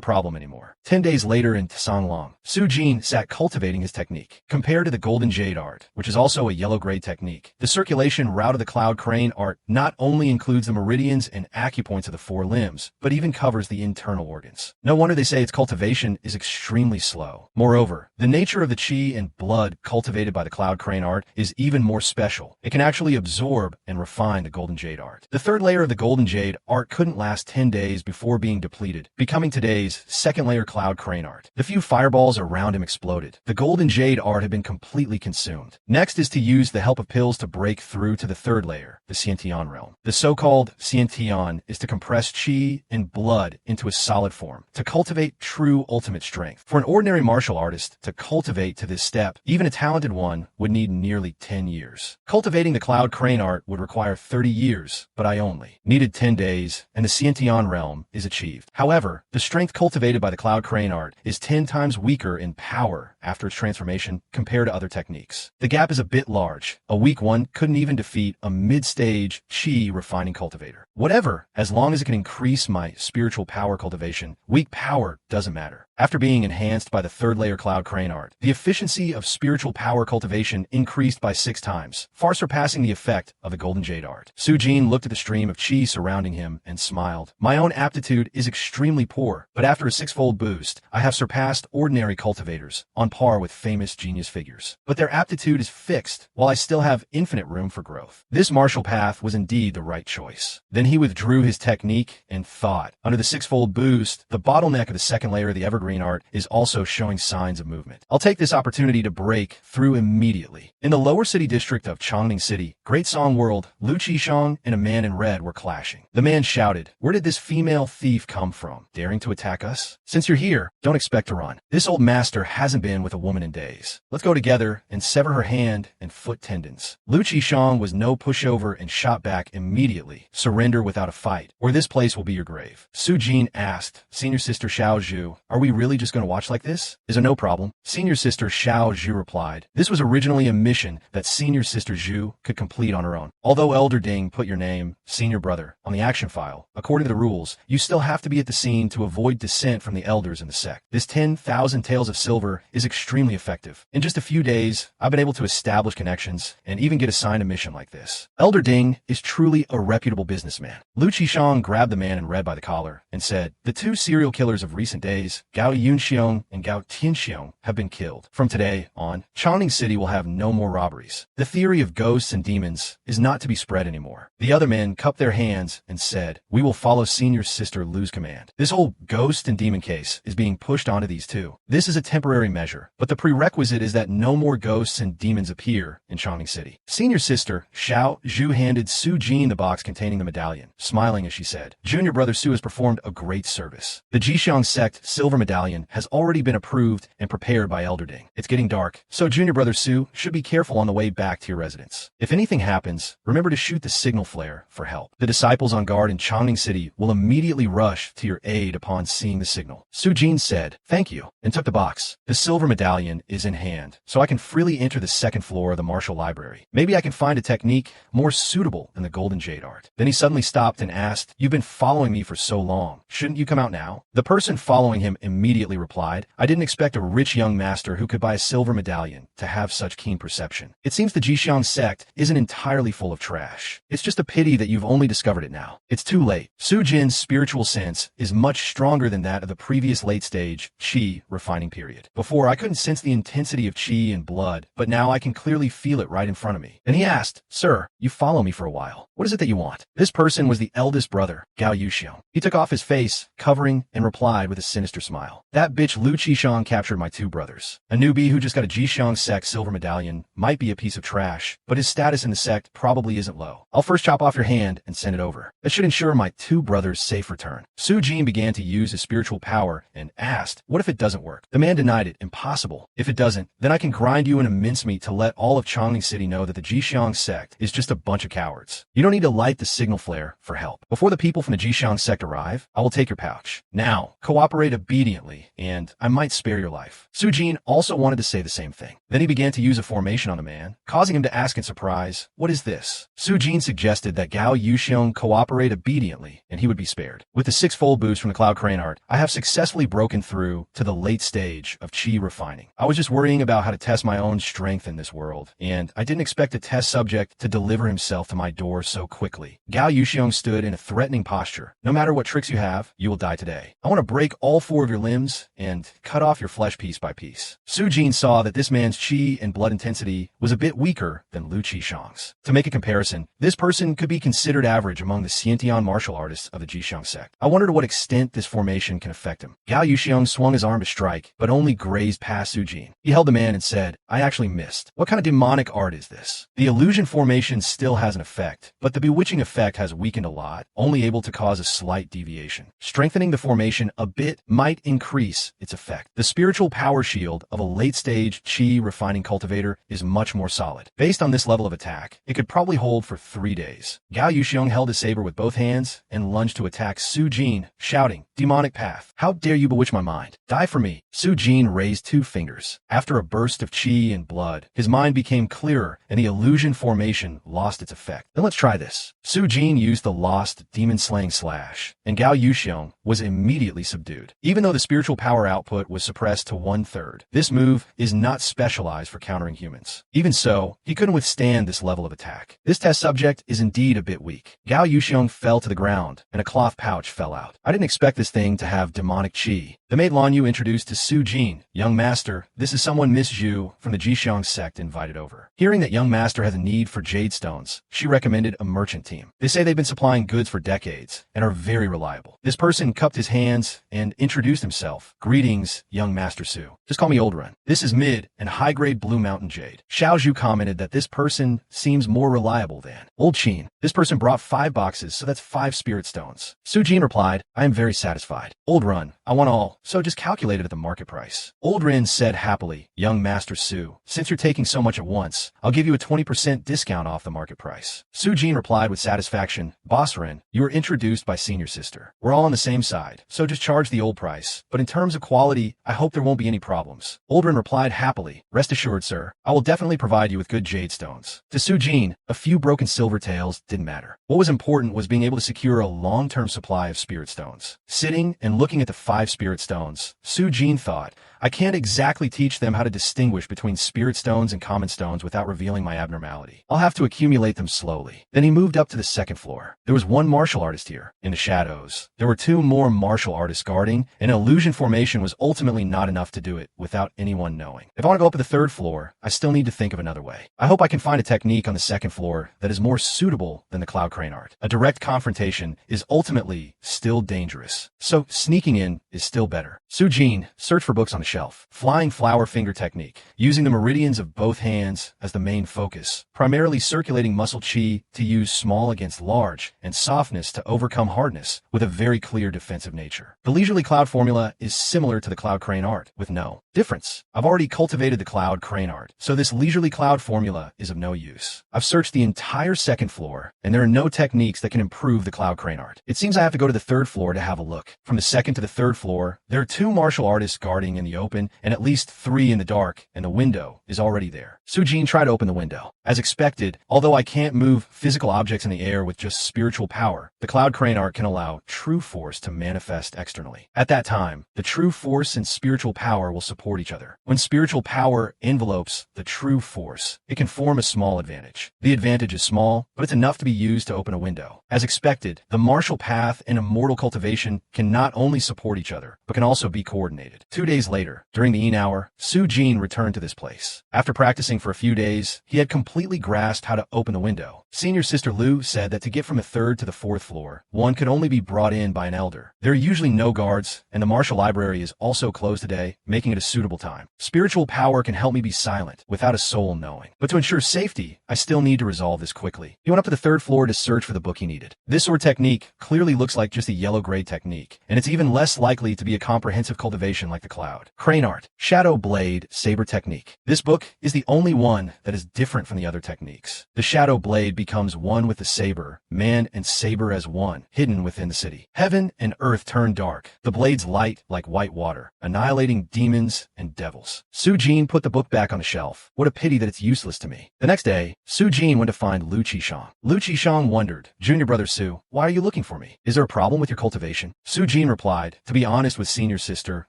problem anymore. 10 days later in Tsanglong, Su Jin sat cultivating his technique. Compared to the golden jade art, which is also a yellow grade technique, the circulation route of the cloud crane art not only includes the meridians and acupoints of the 4 limbs, but even covers the internal organs. No wonder they say its cultivation is extremely slow. Moreover, the nature of the chi and blood cultivated by the cloud crane art is even more special. It can actually absorb and refine the golden jade art. The 3rd layer of the golden jade art couldn't last 10 days before being depleted, becoming today's 2nd layer cloud crane art. The few fireballs around him exploded. The golden jade art had been completely consumed. Next is to use the help of pills to break through to the 3rd layer, the Xiantian realm. The so-called Xiantian is to compress chi and blood into a solid form, to cultivate true ultimate strength. For an ordinary martial artist to cultivate to this step, even a talented one would need nearly 10 years. Cultivating the cloud crane art would require 30 years, but I only needed 10 days, and the Xiantian realm is achieved. However, the strength cultivated by the cloud crane art is 10 times weaker in power after its transformation compared to other techniques. The gap is a bit large. A weak one couldn't even defeat a mid-stage chi refining cultivator. Whatever, as long as it can increase my spiritual power cultivation, weak power doesn't matter. After being enhanced by the 3rd layer cloud crane art, the efficiency of spiritual power cultivation increased by 6 times, far surpassing the effect of the golden jade art. Su Jin looked at the stream of chi surrounding him and smiled. My own aptitude is extremely poor, but after a 6-fold boost, I have surpassed ordinary cultivators, on par with famous genius figures. But their aptitude is fixed, while I still have infinite room for growth. This martial path was indeed the right choice. Then he withdrew his technique and thought. Under the 6-fold boost, the bottleneck of the 2nd layer of the evergreen art is also showing signs of movement. I'll take this opportunity to break through immediately. In the lower city district of Chongning City, Great Song World, Lu Qishang and a man in red were clashing. The man shouted, where did this female thief come from, daring to attack us? Since you're here, don't expect to run. This old master hasn't been with a woman in days. Let's go together and sever her hand and foot tendons. Lu Qishang was no pushover and shot back immediately. Surrender without a fight, or this place will be your grave. Su Jin asked, Senior Sister Xiao Zhu, are we really just going to watch like this? Is it no problem? Senior Sister Xiao Zhu replied, this was originally a mission that Senior Sister Zhu could complete on her own. Although Elder Ding put your name, Senior Brother, on the action file, according to the rules, you still have to be at the scene to avoid dissent from the elders in the sect. This 10,000 taels of silver is extremely effective. In just a few days, I've been able to establish connections and even get assigned a mission like this. Elder Ding is truly a reputable businessman. Lu Qishang grabbed the man in red by the collar and said, the 2 serial killers of recent days, Gao Yunxiong and Gao Tianxiong, have been killed. From today on, Chongning City will have no more robberies. The theory of ghosts and demons is not to be spread anymore. The other men cupped their hands and said, we will follow Senior Sister Lu's command. This whole ghost and demon case is being pushed onto these 2. This is a temporary measure, but the prerequisite is that no more ghosts and demons appear in Chongning City. Senior Sister Xiao Zhu handed Su Jin the box containing the medallion, smiling as she said, Junior Brother Su has performed a great service. The Jixiang sect silver medallion has already been approved and prepared by Elder Ding. It's getting dark, so Junior Brother Su should be careful on the way back to your residence. If anything happens, remember to shoot the signal flare for help. The disciples on guard in Chongning City will immediately rush to your aid upon seeing the signal. Su Jin said, thank you, and took the box. The silver medallion is in hand, so I can freely enter the second floor of the martial library. Maybe I can find a technique more suitable than the golden jade art. Then he suddenly stopped and asked, "You've been following me for so long. Shouldn't you come out now?" The person following him immediately replied, "I didn't expect a rich young master who could buy a silver medallion to have such keen perception. It seems the Jixiang sect isn't entirely full of trash. It's just a pity that you've only discovered it now. It's too late." Su Jin's spiritual sense is much stronger than that of the previous late-stage qi refining period. Before, I couldn't sense the intensity of qi and blood, but now I can clearly feel it right in front of me. And he asked, "Sir, you follow me for a while. What is it that you want?" This person was the eldest brother, Gao Yuxiang. He took off his face, covering, and replied with a sinister smile. "That bitch Lu Qishang captured my two brothers. A newbie who just got a Jixiang sect silver medallion might be a piece of trash, but his status in the sect probably isn't low. I'll first chop off your hand and send it over. That should ensure my two brothers' safe return." Su Jin began to use his spiritual power and asked, "What if it doesn't work?" The man denied it. "Impossible. If it doesn't, then I can grind you in a mincemeat to let all of Changning City know that the Jixiang sect is just a bunch of cowards. You don't need to light the signal flare for help. Before the people from the Jixiang sect arrive, I will take your pouch. Now, cooperate obediently, and I might spare your life." Su Jin also wanted to say the same thing. Then he began to use a formation on the man, causing him to ask in surprise, "What is this?" Su Jin suggested that Gao Yuxiang cooperate obediently, and he would be spared. With the six-fold boost from the Cloud Crane art, I have successfully broken through to the late stage of qi refining. I was just worrying about how to test my own strength in this world, and I didn't expect a test subject to deliver himself to my door so quickly. Gao Yuxiang stood in a threatening posture. "No matter what tricks you have, you will die today. I want to break all four of your limbs and cut off your flesh piece by piece." Su Jin saw that this man's qi and blood intensity was a bit weaker than Lu Qishang's. To make a comparison, this person could be considered average among the Xiantian martial artists of the Jixiang sect. I wonder to what extent this formation can affect him. Gao Yuxiang swung his arm to strike, but only grazed past Su Jin. He held the man and said, "I actually missed. What kind of demonic art is this?" The illusion formation still has an effect, but the bewitching effect has weakened a lot, only able to cause a slight deviation. Strengthening the formation a bit might increase its effect. The spiritual power shield of a late-stage qi refining cultivator is much more solid. Based on this level of attack, it could probably hold for 3 days. Gao Yuxiang held his saber with both hands and lunged to attack Su Jin, shouting, "Demonic path! How dare you bewitch my mind? Die for me!" Su Jin raised 2 fingers. After a burst of qi and blood, his mind became clearer and the illusion formation lost its effect. "Then let's try this." Su Jin used the lost demon-slaying slash, and Gao Yuxiang was immediately subdued. Even though the spiritual power output was suppressed to 1/3, this move is not specialized for countering humans. Even so, he couldn't withstand this level of attack. This test subject is indeed a bit weak. Gao Yuxiang fell to the ground, and a cloth pouch fell out. I didn't expect this thing to have demonic qi. The maid Lan Yu introduced to Su Jin, "Young master, this is someone Miss Zhu from the Jixiang sect invited over." Hearing that young master has a need for jade stones, she recommended a merchant team. They say they've been supplying goods for decades and are very reliable. This person cupped his hands and introduced himself. "Greetings, young master Su. Just call me Old Run. This is mid and high-grade Blue Mountain jade." Xiao Zhu commented that this person seems more reliable than Old Qin. This person brought 5 boxes, so that's 5 spirit stones. Su Jin replied, "I am very satisfied." Old Run, "I want all, so just calculate it at the market price." Old Rin said happily, "Young master Su, since you're taking so much at once, I'll give you a 20% discount off the market price." Su Jin replied with satisfaction, "Boss Rin, you were introduced by senior sister. We're all on the same side, so just charge the old price. But in terms of quality, I hope there won't be any problems." Old Rin replied happily, "Rest assured, sir, I will definitely provide you with good jade stones." To Su Jin, a few broken silver tails didn't matter. What was important was being able to secure a long-term supply of spirit stones. Sitting and looking at the 5 spirit stones, Su Jin thought, I can't exactly teach them how to distinguish between spirit stones and common stones without revealing my abnormality. I'll have to accumulate them slowly. Then he moved up to the second floor. There was one martial artist here, in the shadows. There were 2 more martial artists guarding, and illusion formation was ultimately not enough to do it without anyone knowing. If I want to go up to the 3rd floor, I still need to think of another way. I hope I can find a technique on the 2nd floor that is more suitable than the Cloud Crane art. A direct confrontation is ultimately still dangerous, so sneaking in is still better. Su Jin searched for books on the shelf. Flying flower finger technique, using the meridians of both hands as the main focus, primarily circulating muscle chi to use small against large, and softness to overcome hardness with a very clear defensive nature. The leisurely cloud formula is similar to the Cloud Crane art, with no Difference. I've already cultivated the cloud crane art, so this leisurely cloud formula is of no use. I've searched the entire second floor, and there are no techniques that can improve the cloud crane art. It seems I have to go to the third floor to have a look. From the second to the third floor, there are 2 martial artists guarding in the open, and at least 3 in the dark, and the window is already there. Sujin tried to open the window. As expected, although I can't move physical objects in the air with just spiritual power, the cloud crane art can allow true force to manifest externally. At that time, the true force and spiritual power will support each other. When spiritual power envelopes the true force, it can form a small advantage. The advantage is small, but it's enough to be used to open a window. As expected, the martial path and immortal cultivation can not only support each other, but can also be coordinated. 2 days later, during the hour, Sujin returned to this place. After practicing for a few days, he had completely grasped how to open the window. Senior Sister Lu said that to get from the 3rd to the 4th floor, one could only be brought in by an elder. There are usually no guards, and the martial library is also closed today, making it a suitable time. Spiritual power can help me be silent, without a soul knowing. But to ensure safety, I still need to resolve this quickly. He went up to the 3rd floor to search for the book he needed. This sword technique clearly looks like just a yellow-gray technique, and it's even less likely to be a comprehensive cultivation like the cloud. Crane art, shadow blade, saber technique. This book is the only one that is different from the other techniques. The shadow blade becomes one with the saber, man and saber as one, hidden within the city. Heaven and earth turn dark. The blades light like white water, annihilating demons and devils. Sujin put the book back on the shelf. What a pity that it's useless to me. The next day, Sujin went to find Lu Qishang. Lu Qishang wondered, "Junior brother Su, why are you looking for me? Is there a problem with your cultivation?" Sujin replied, "To be honest with senior sister,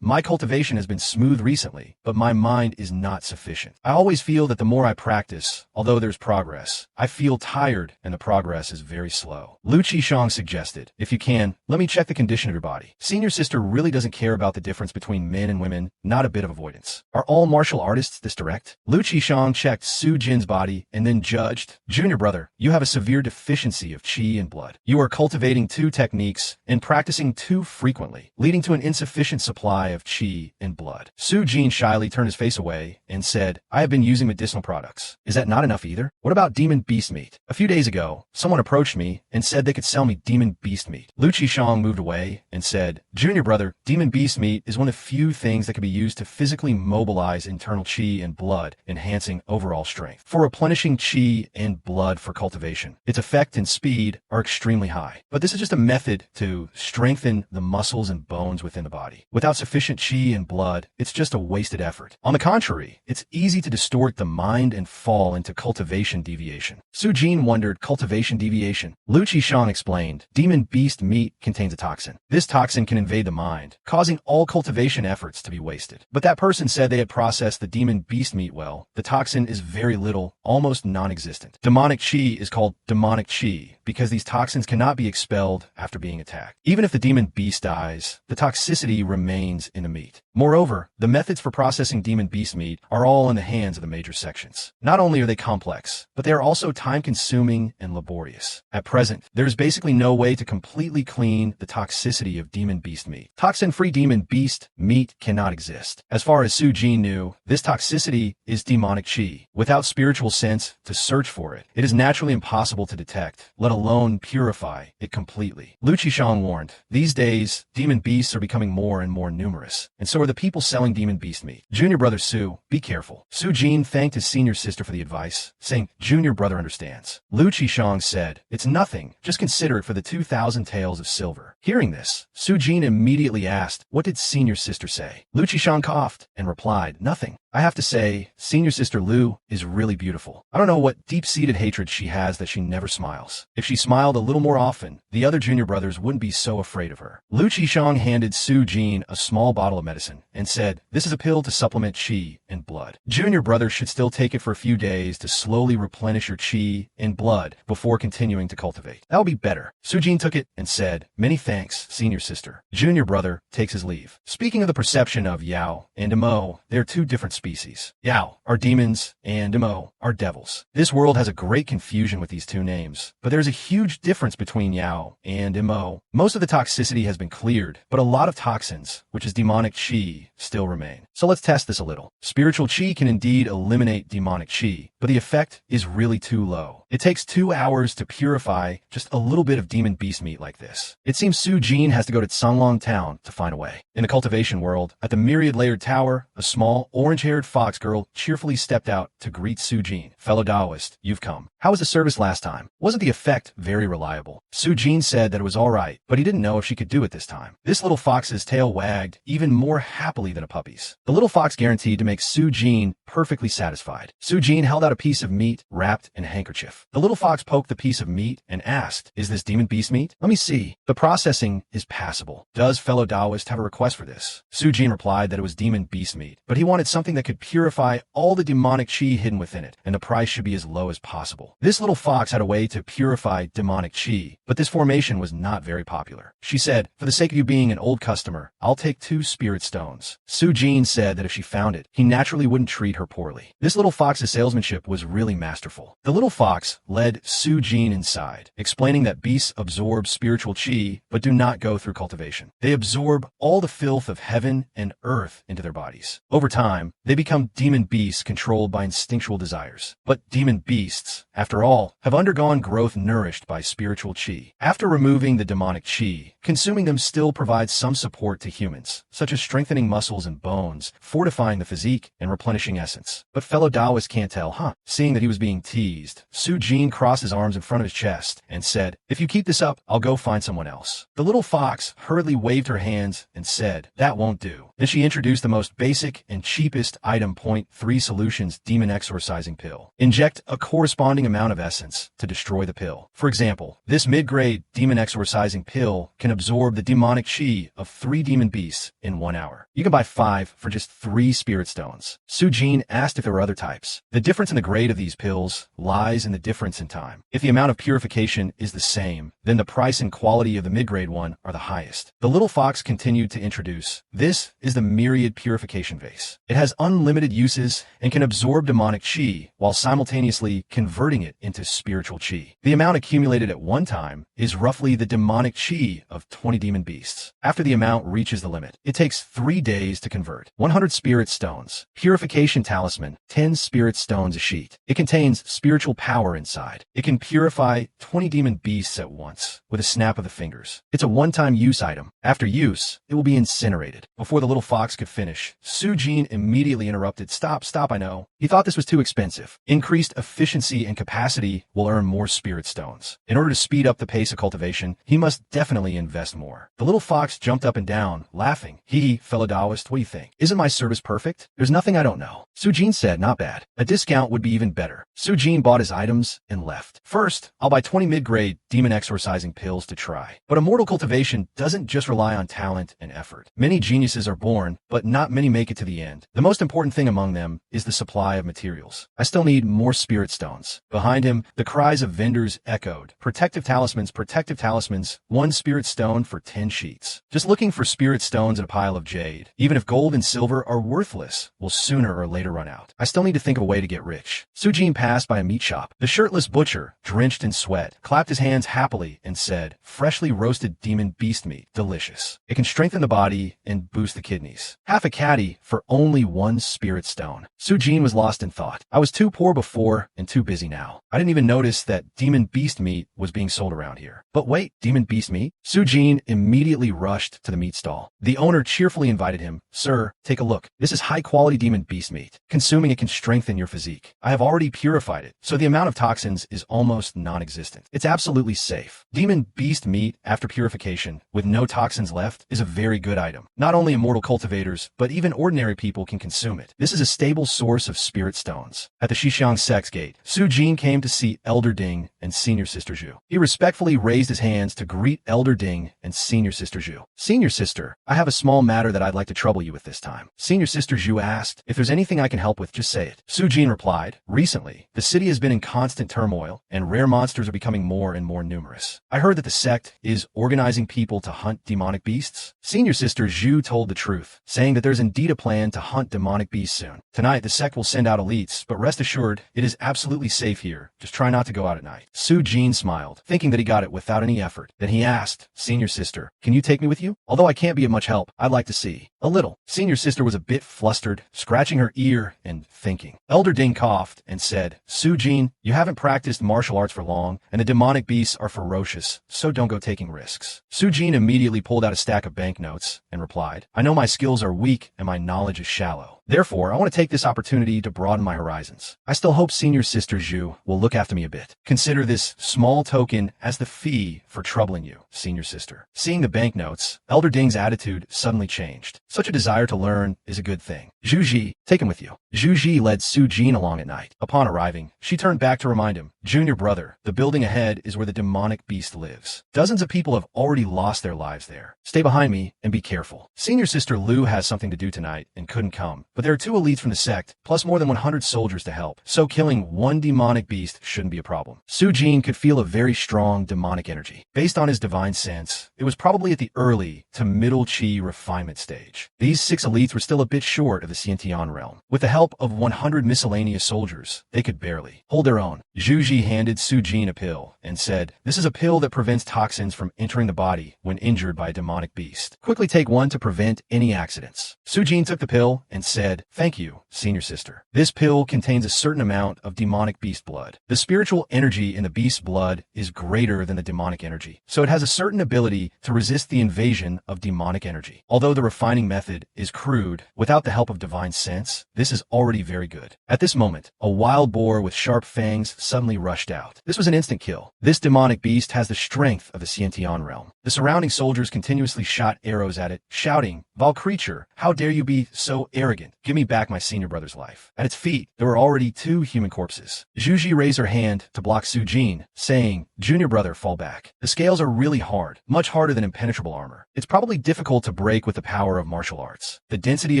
my cultivation has been smooth recently, but my mind is not sufficient. I always feel that the more I practice, although there's progress, I feel tired and the progress is very slow." Lu Qishang suggested, "If you can, let me check the condition of your body." Senior sister really doesn't care about the difference between men and women, not a bit of avoidance. Are all martial artists this direct? Lu Qishang checked Su Jin's body and then judged, "Junior brother, you have a severe deficiency of qi and blood. You are cultivating 2 techniques and practicing too frequently, leading to an insufficient supply of qi and blood." Su Jin shyly turned his face away and said, "I have been using medicinal products. Is that not enough either? What about demon beast meat? A few days ago, someone approached me and said they could sell me demon beast meat." Lu Qishang moved away and said, "Junior brother, demon beast meat is one of few things that can be used to physically mobilize internal qi and blood, enhancing overall strength. For replenishing qi and blood for cultivation, its effect and speed are extremely high. But this is just a method to strengthen the muscles and bones within the body. Without sufficient qi and blood, it's just a wasted effort. On the contrary, it's easy to distort the mind and fall into cultivation deviation." Sujin wondered, cultivation deviation. Lu Qishang explained, "Demon beast meat contains a toxin. This toxin can invade the mind, causing all cultivation efforts to be wasted. But that person said they had processed the demon beast meat well. The toxin is very little, almost non-existent. Demonic qi is called demonic qi because these toxins cannot be expelled after being attacked. Even if the demon beast dies, the toxicity remains in the meat. Moreover, the methods for processing demon beast meat are all in the hands of the major sections. Not only are they complex, but they are also time-consuming and laborious. At present, there is basically no way to completely clean the toxicity of demon beast meat. Toxin-free demon beast meat cannot exist. As far as Su Jin knew, this toxicity is demonic qi. Without spiritual sense to search for it, it is naturally impossible to detect, let alone purify it completely. Lu Qishang warned, "These days, demon beasts are becoming more and more numerous, and so are the people selling demon beast meat. Junior brother Su, be careful." Su Jin thanked his senior sister for the advice, saying, "Junior brother understands." Lu Qishang said, "It's nothing, just consider it for the 2,000 taels of silver." Hearing this, Su Jin immediately asked, "What did senior sister say?" Lu Qishang coughed and replied, "Nothing. I have to say, senior sister Lu is really beautiful. I don't know what deep-seated hatred she has that she never smiles. If she smiled a little more often, the other junior brothers wouldn't be so afraid of her." Lu Qishang handed Su Jin a small bottle of medicine and said, "This is a pill to supplement qi and blood. Junior brothers should still take it for a few days to slowly replenish your qi and blood before continuing to cultivate. That will be better." Su Jin took it and said, "Many thanks, senior sister." Junior brother takes his leave. Speaking of the perception of Yao and Mo, they are 2 different species. Yao are demons and Mo are devils. This world has a great confusion with these 2 names, but there's a huge difference between Yao and Mo. Most of the toxicity has been cleared, but a lot of toxins, which is demonic qi, still remain. So let's test this a little. Spiritual chi can indeed eliminate demonic chi, but the effect is really too low. It takes 2 hours to purify just a little bit of demon beast meat like this. It seems Su Jin has to go to Songlong Town to find a way. In the cultivation world, at the myriad layered tower, a small, orange-haired fox girl cheerfully stepped out to greet Su Jin. Fellow Taoist, you've come. How was the service last time? Wasn't the effect very reliable? Su Jin said that it was alright, but he didn't know if she could do it this time. This little fox's tail wagged even more happily than a puppy's. The little fox guaranteed to make Su Jin perfectly satisfied. Su Jin held out a piece of meat wrapped in a handkerchief. The little fox poked the piece of meat and asked, "Is this demon beast meat? Let me see." The processing is passable. Does fellow Taoist have a request for this? Su Jin replied that it was demon beast meat, but he wanted something that could purify all the demonic chi hidden within it, and the price should be as low as possible. This little fox had a way to purify demonic chi, but this formation was not very popular. She said, "For the sake of you being an old customer, I'll take 2 spirit stones." Su Jin said that if she found it, he naturally wouldn't treat her poorly. This little fox's salesmanship was really masterful. The little fox led Su Jin inside, explaining that beasts absorb spiritual chi, but do not go through cultivation. They absorb all the filth of heaven and earth into their bodies. Over time, they become demon beasts controlled by instinctual desires. But demon beasts, after all, have undergone growth nourished by spiritual chi. After removing the demonic chi, consuming them still provides some support to humans, such as strengthening muscles and bones, fortifying the physique, and replenishing essence. But fellow Taoist can't tell, huh? Seeing that he was being teased, Su Jin crossed his arms in front of his chest and said, "If you keep this up, I'll go find someone else." The little fox hurriedly waved her hands and said, "That won't do." Then she introduced the most basic and cheapest item, 0.3 Solutions Demon Exorcising Pill. Inject a corresponding amount of essence to destroy the pill. For example, this mid-grade demon exorcising pill can absorb the demonic chi of 3 demon beasts in 1 hour. You can buy 5 for just 3 spirit stones. Su Jin asked if there were other types. The difference in the grade of these pills lies in the difference in time. If the amount of purification is the same, then the price and quality of the mid-grade one are the highest. The little fox continued to introduce, "This is the myriad purification vase. It has unlimited uses and can absorb demonic chi while simultaneously converting it into spiritual chi. The amount accumulated at one time is roughly the demonic chi of 20 demon beasts. After the amount reaches the limit, it takes 3 days to convert. 100 spirit stones. Purification talisman, 10 spirit stones a sheet. It contains spiritual power inside. It can purify 20 demon beasts at once with a snap of the fingers. It's a one-time use item. After use, it will be incinerated." Before the little fox could finish, Su Jin immediately interrupted. Stop, I know. He thought this was too expensive. Increased efficiency and capacity will earn more spirit stones. In order to speed up the pace of cultivation, he must definitely invest more. The little fox jumped up and down, laughing. "Hee, fellow Taoist, what do you think? Isn't my service perfect? There's nothing I don't know." Su Jin said, "Not bad. A discount would be even better." Su Jin bought his items and left. "First, I'll buy 20 mid-grade demon exorcising pills to try." But immortal cultivation doesn't just rely on talent and effort. Many geniuses are born, but not many make it to the end. The most important thing among them is the supply of materials. "I still need more spirit stones." Behind him, the cries of vendors echoed. Protective talismans, 1 spirit stone for 10 sheets. Just looking for spirit stones in a pile of jade, even if gold and silver are worthless, will sooner or later run out. "I still need to think of a way to get rich." Su Jin passed by a meat shop. The shirtless butcher, drenched in sweat, clapped his hands happily and said, "Freshly roasted demon beast meat, delicious. It can strengthen the body and boost the kidneys. Half a caddy for only 1 spirit stone." Su Jin was lost in thought. "I was too poor before and too busy now. I didn't even notice that demon beast meat was being sold around here. But wait, demon beast meat?" Su Jin immediately rushed to the meat stall. The owner cheerfully invited him. "Sir, take a look. This is high-quality demon beast meat. Consuming it can strengthen your physique. I have already purified it, so the amount of toxins is almost non-existent. It's absolutely safe. Demon beast meat after purification, with no toxins left, is a very good item. Not only immortal cultivators, but even ordinary people can consume it. This is a stable source of spirit stones." At the Shixiang sect's gate, Su Jin came to see Elder Ding and Senior Sister Zhu. He respectfully raised his hands to greet Elder Ding and Senior Sister Zhu. "Senior Sister, I have a small matter that I'd like to trouble you with this time." Senior Sister Zhu asked, "If there's anything I can help with, just say it." Su Jin replied, "Recently, the city has been in constant turmoil, and rare monsters are becoming more and more numerous. I heard that the sect is organizing people to hunt demonic beasts." Senior Sister Zhu told the truth. truth, saying that there's indeed a plan to hunt demonic beasts soon. Tonight, the sect will send out elites, but rest assured, it is absolutely safe here. Just try not to go out at night. Su Jin smiled, thinking that he got it without any effort. Then he asked, Senior Sister, can you take me with you? Although I can't be of much help, I'd like to see. A little. Senior Sister was a bit flustered, scratching her ear and thinking. Elder Ding coughed and said, Su Jin, you haven't practiced martial arts for long, and the demonic beasts are ferocious, so don't go taking risks. Su Jin immediately pulled out a stack of banknotes and replied, I know my skills are weak and my knowledge is shallow. Therefore, I want to take this opportunity to broaden my horizons. I still hope Senior Sister Zhu will look after me a bit. Consider this small token as the fee for troubling you, Senior Sister. Seeing the banknotes, Elder Ding's attitude suddenly changed. Such a desire to learn is a good thing. Zhu Ji, take him with you. Zhu Ji led Su Jin along at night. Upon arriving, she turned back to remind him, Junior brother, the building ahead is where the demonic beast lives. Dozens of people have already lost their lives there. Stay behind me and be careful. Senior Sister Lu has something to do tonight and couldn't come, but there are 2 elites from the sect, plus more than 100 soldiers to help, so killing one demonic beast shouldn't be a problem. Su Jin could feel a very strong demonic energy. Based on his divine sense, it was probably at the early to middle chi refinement stage. These 6 elites were still a bit short of the Xiantian realm. With the help of 100 miscellaneous soldiers, they could barely hold their own. Zhu Ji handed Su Jin a pill and said, this is a pill that prevents toxins from entering the body when injured by a demonic beast. Quickly take one to prevent any accidents. Su Jin took the pill and said, thank you, Senior Sister. This pill contains a certain amount of demonic beast blood. The spiritual energy in the beast's blood is greater than the demonic energy, so it has a certain ability to resist the invasion of demonic energy. Although the refining method is crude, without the help of divine sense, this is already very good. At this moment, a wild boar with sharp fangs suddenly rushed out. This was an instant kill. This demonic beast has the strength of the Xiantian realm. The surrounding soldiers continuously shot arrows at it, shouting, Vile creature, how dare you be so arrogant? Give me back my senior brother's life. At its feet, there were already 2 human corpses. Zhu Ji raised her hand to block Su Jin, saying, Junior brother, fall back. The scales are really hard, much harder than impenetrable armor. It's probably difficult to break with the power of martial arts. The density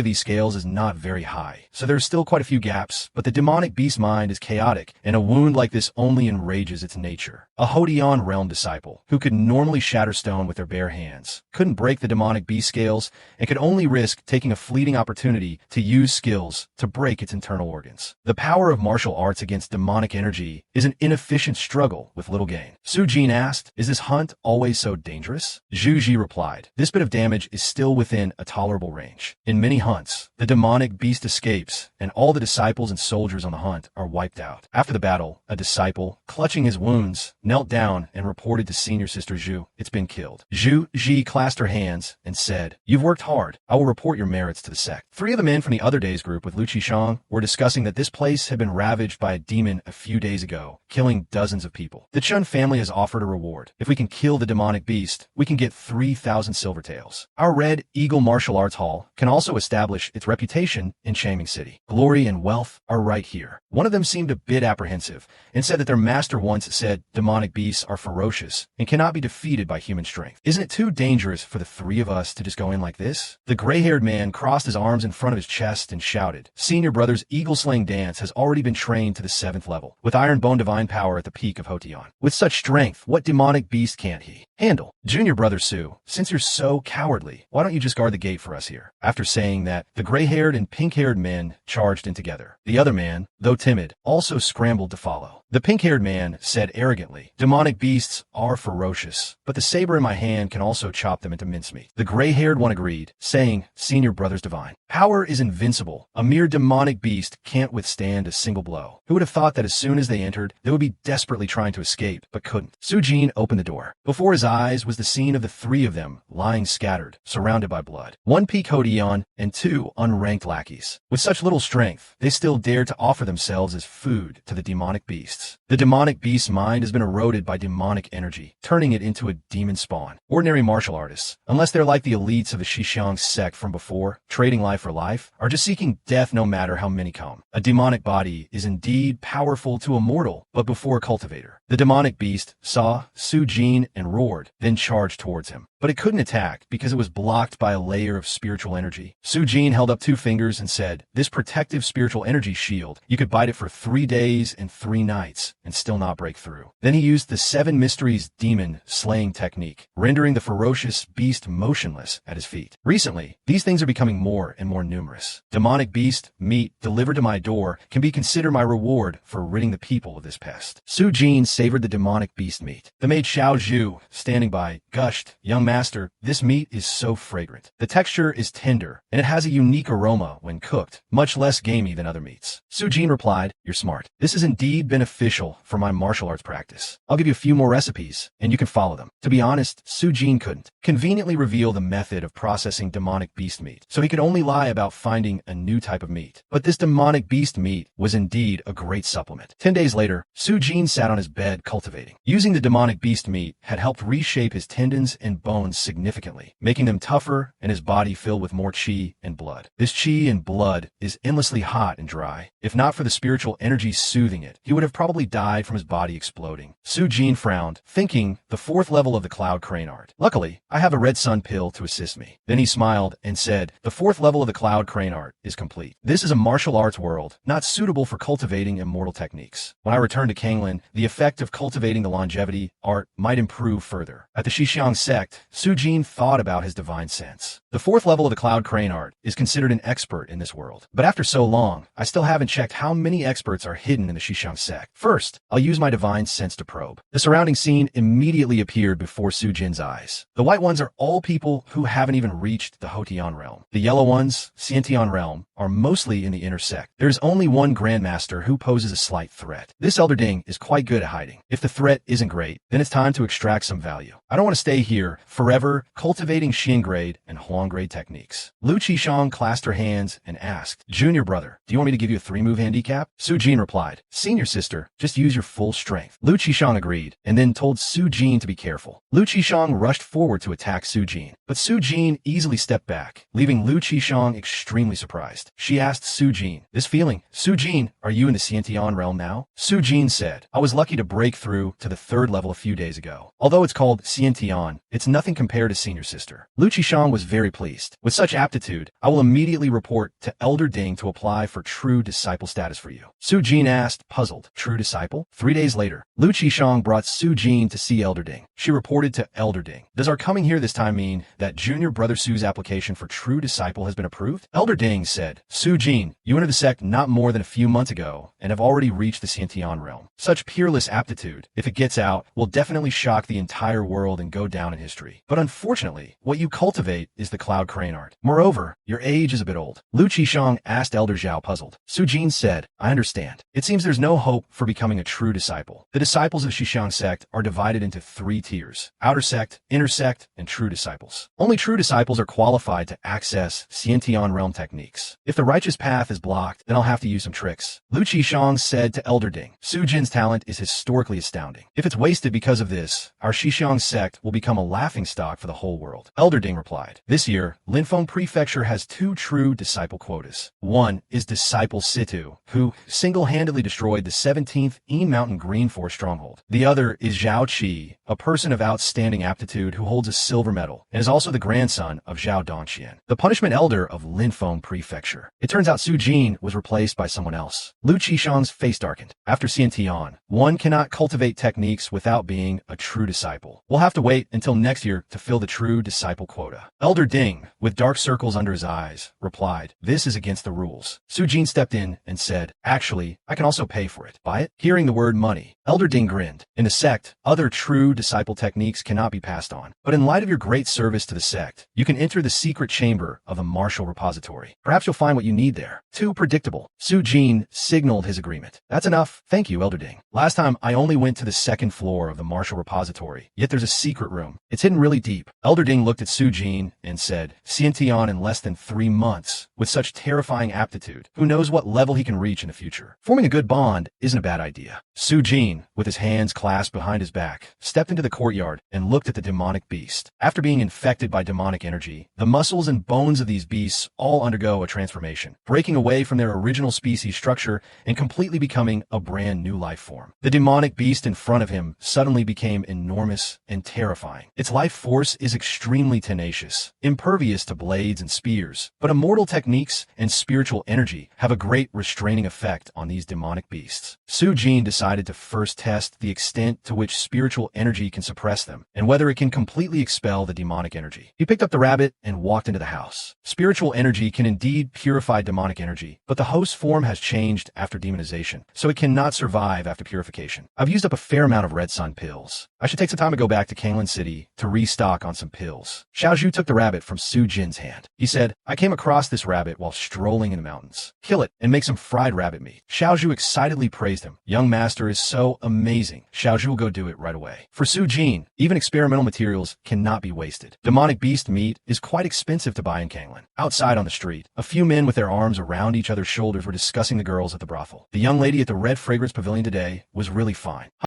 of these scales is not very high, so there's still quite a few gaps, but the demonic beast mind is chaotic, and a wound like this only enrages its nature. A Hodian realm disciple, who could normally shatter stone with their bare hands, couldn't break the demonic beast scales, and could only risk taking a fleeting opportunity to use skills to break its internal organs. The power of martial arts against demonic energy is an inefficient struggle with little gain. Su Jin asked, is this hunt always so dangerous? Zhu Ji replied, this bit of damage is still within a tolerable range. In many hunts, the demonic beast escapes, and all the disciples and soldiers on the hunt are wiped out. After the battle, a disciple, clutching his wounds, knelt down and reported to Senior Sister Zhu, it's been killed. Zhu Ji clasped her hands and said, you've worked hard. I will report your merits to the sect. 3 of the men from the other day's group with Lu Qishang were discussing that this place had been ravaged by a demon a few days ago, killing dozens of people. The Chun family has offered a reward. If we can kill the demonic beast, we can get 3,000 silver taels. Our Red Eagle Martial Arts Hall can also establish its reputation in Changming City. Glory and wealth are right here. One of them seemed a bit apprehensive and said that their master once said demonic beasts are ferocious and cannot be defeated by human strength. Isn't it too dangerous for the 3 of us to just go in like this? The gray-haired man crossed his arms in front of his chest and shouted, Senior brother's eagle-slaying dance has already been trained to the 7th level, with Iron Bone divine power at the peak of Hotian. With such strength, what demonic beast can't he handle? Junior brother Su, since you're so cowardly, why don't you just guard the gate for us here? After saying that, the gray-haired and pink-haired men charged in together. The other man, though timid, also scrambled to follow. The pink-haired man said arrogantly, demonic beasts are ferocious, but the saber in my hand can also chop them into mincemeat. The gray-haired one agreed, saying, Senior brother's divine power is invincible. A mere demonic beast can't withstand a single blow. Who would have thought that as soon as they entered, they would be desperately trying to escape, but couldn't? Su Jin opened the door. Before his eyes was the scene of the 3 of them lying scattered, surrounded by blood. 1 peak Hodian and 2 unranked lackeys. With such little strength, they still dared to offer themselves as food to the demonic beasts. The demonic beast's mind has been eroded by demonic energy, turning it into a demon spawn. Ordinary martial artists, unless they're like the elites of the Shixiang sect from before, trading life for life, are just seeking death no matter how many come. A demonic body is indeed powerful to a mortal, but before a cultivator. The demonic beast saw Su Jin and roared, then charged towards him. but it couldn't attack because it was blocked by a layer of spiritual energy. Su-jin held up 2 fingers and said, "This protective spiritual energy shield, you could bite it for 3 days and 3 nights and still not break through." Then he used the 7 Mysteries demon slaying technique, rendering the ferocious beast motionless at his feet. Recently, these things are becoming more and more numerous. Demonic beast meat delivered to my door can be considered my reward for ridding the people of this pest. Su-jin savored the demonic beast meat. The maid Xiao Zhu, standing by, gushed, "Young master, this meat is so fragrant. The texture is tender, and it has a unique aroma when cooked, much less gamey than other meats." Su-jin replied, "You're smart. This is indeed beneficial for my martial arts practice. I'll give you a few more recipes, and you can follow them." To be honest, Su-jin couldn't conveniently reveal the method of processing demonic beast meat, so he could only lie about finding a new type of meat. But this demonic beast meat was indeed a great supplement. 10 days later, Su-jin sat on his bed cultivating. Using the demonic beast meat had helped reshape his tendons and bones significantly, making them tougher and his body filled with more qi and blood. This qi and blood is endlessly hot and dry. If not for the spiritual energy soothing it, he would have probably died from his body exploding. Su-jin frowned, thinking the 4th level of the cloud crane art. "Luckily, I have a red sun pill to assist me." Then he smiled and said, "The 4th level of the cloud crane art is complete. This is a martial arts world, not suitable for cultivating immortal techniques. When I return to Kanglan, the effect of cultivating the longevity art might improve further." At the Xixiang sect, Su-jin thought about his divine sense. The 4th level of the cloud crane art is considered an expert in this world. But after so long, I still haven't checked how many experts are hidden in the Xixiang sect. First, I'll use my divine sense to probe. The surrounding scene immediately appeared before Su-jin's eyes. The white ones are all people who haven't even reached the Hotian realm. The yellow ones, Xiantian realm, are mostly in the inner sect. There's only one grandmaster who poses a slight threat. This Elder Ding is quite good at hiding. If the threat isn't great, then it's time to extract some value. I don't want to stay here forever cultivating Xian grade and Huang grade techniques. Lu Qishang clasped her hands and asked, "Junior brother, do you want me to give you a 3-move handicap?" Su-jin replied, "Senior sister, just use your full strength." Lu Qishang agreed, and then told Su-jin to be careful. Lu Qishang rushed forward to attack Su-jin, but Su-jin easily stepped back, leaving Lu Qishang extremely surprised. She asked Su-jin, "This feeling, Su-jin, are you in the Xiantian realm now?" Su-jin said, "I was lucky to break through to the 3rd level a few days ago. Although it's called Xiantian, it's nothing compared to senior sister." Lu Qishang was very pleased. "With such aptitude, I will immediately report to Elder Ding to apply for true disciple status for you." Su-jin asked, puzzled, "True disciple?" 3 days later, Lu Qishang brought Su-jin to see Elder Ding. She reported to Elder Ding, "Does our coming here this time mean that Junior Brother Su's application for true disciple has been approved?" Elder Ding said, "Su-jin, you entered the sect not more than a few months ago and have already reached the Xiantian realm. Such peerless aptitude, if it gets out, will definitely shock the entire world and go down in history. But unfortunately, what you cultivate is the cloud crane art. Moreover, your age is a bit old." Lu Qishang asked Elder Zhao, puzzled. Su-jin said, "I understand. It seems there's no hope for becoming a true disciple. The disciples of Xixiang sect are divided into 3 tiers: outer sect, inner sect, and true disciples. Only true disciples are qualified to access Xiantian realm techniques. If the righteous path is blocked, then I'll have to use some tricks." Lu Qishang said to Elder Ding, "Su-jin's talent is historically astounding. If it's wasted because of this, our Xixiang sect will become a laughingstock for the whole world." Elder Ding replied, "This year, Linfeng Prefecture has 2 true disciple quotas. One is Disciple Situ, who single-handedly destroyed the 17th Een Mountain Green Forest stronghold. The other is Zhao Qi, a person of outstanding aptitude who holds a silver medal, and is also the grandson of Zhao Dongxian, the punishment elder of Linfeng Prefecture." It turns out Su-jin was replaced by someone else. Lu Qishang's face darkened. After Xiantian, one cannot cultivate techniques without being a true disciple. We'll have to wait until next year to fill the true disciple quota. Elder Ding, with dark circles under his eyes, replied, "This is against the rules." Su-jin stepped in and said, "Actually, I can also pay for it." "Buy it?" Hearing the word money, Elder Ding grinned. "In the sect, other true disciple techniques cannot be passed on. But in light of your great service to the sect, you can enter the secret chamber of the martial repository. Perhaps you'll find what you need there." Too predictable. Su-jin signaled his agreement. "That's enough. Thank you, Elder Ding. Last time I only went to the 2nd floor of the martial repository, yet there's a secret room. It's hidden really deep." Elder Ding looked at Su-jin and said, "Xiantian in less than 3 months. With such terrifying aptitude, who knows what level he can reach in the future? Forming a good bond isn't a bad idea." Su-jin, with his hands clasped behind his back, stepped into the courtyard and looked at the demonic beast. After being infected by demonic energy, the muscles and bones of these beasts all undergo a transformation, breaking away from their original species structure and completely becoming a brand new life form. The demonic beast in front of him suddenly became enormous and terrifying. Its life force is extremely tenacious, impervious to blades and spears, but immortal techniques and spiritual energy have a great restraining effect on these demonic beasts. Su-jin decided to first test the extent to which spiritual energy can suppress them, and whether it can completely expel the demonic energy. He picked up the rabbit and walked into the house. Spiritual energy can indeed purify demonic energy, but the host form has changed after demonization, so it cannot survive after purification. I've used up a fair amount of red sun pills. I should take some time to go back to Kanglan City to restock on some pills. Xiaozhu took the rabbit from Su-jin's hand. He said, I came across this rabbit while strolling in the mountains. Kill it and make some fried rabbit meat. Xiaozhu excitedly praised him. Young master is so amazing. Xiaozhu will go do it right away. For Su-jin, even experimental materials cannot be wasted. Demonic beast meat is quite expensive to buy in Kanglan. Outside on the street, a few men with their arms around each other's shoulders were discussing the girls at the brothel. The young lady at the Red Fragrance Pavilion today was really fine.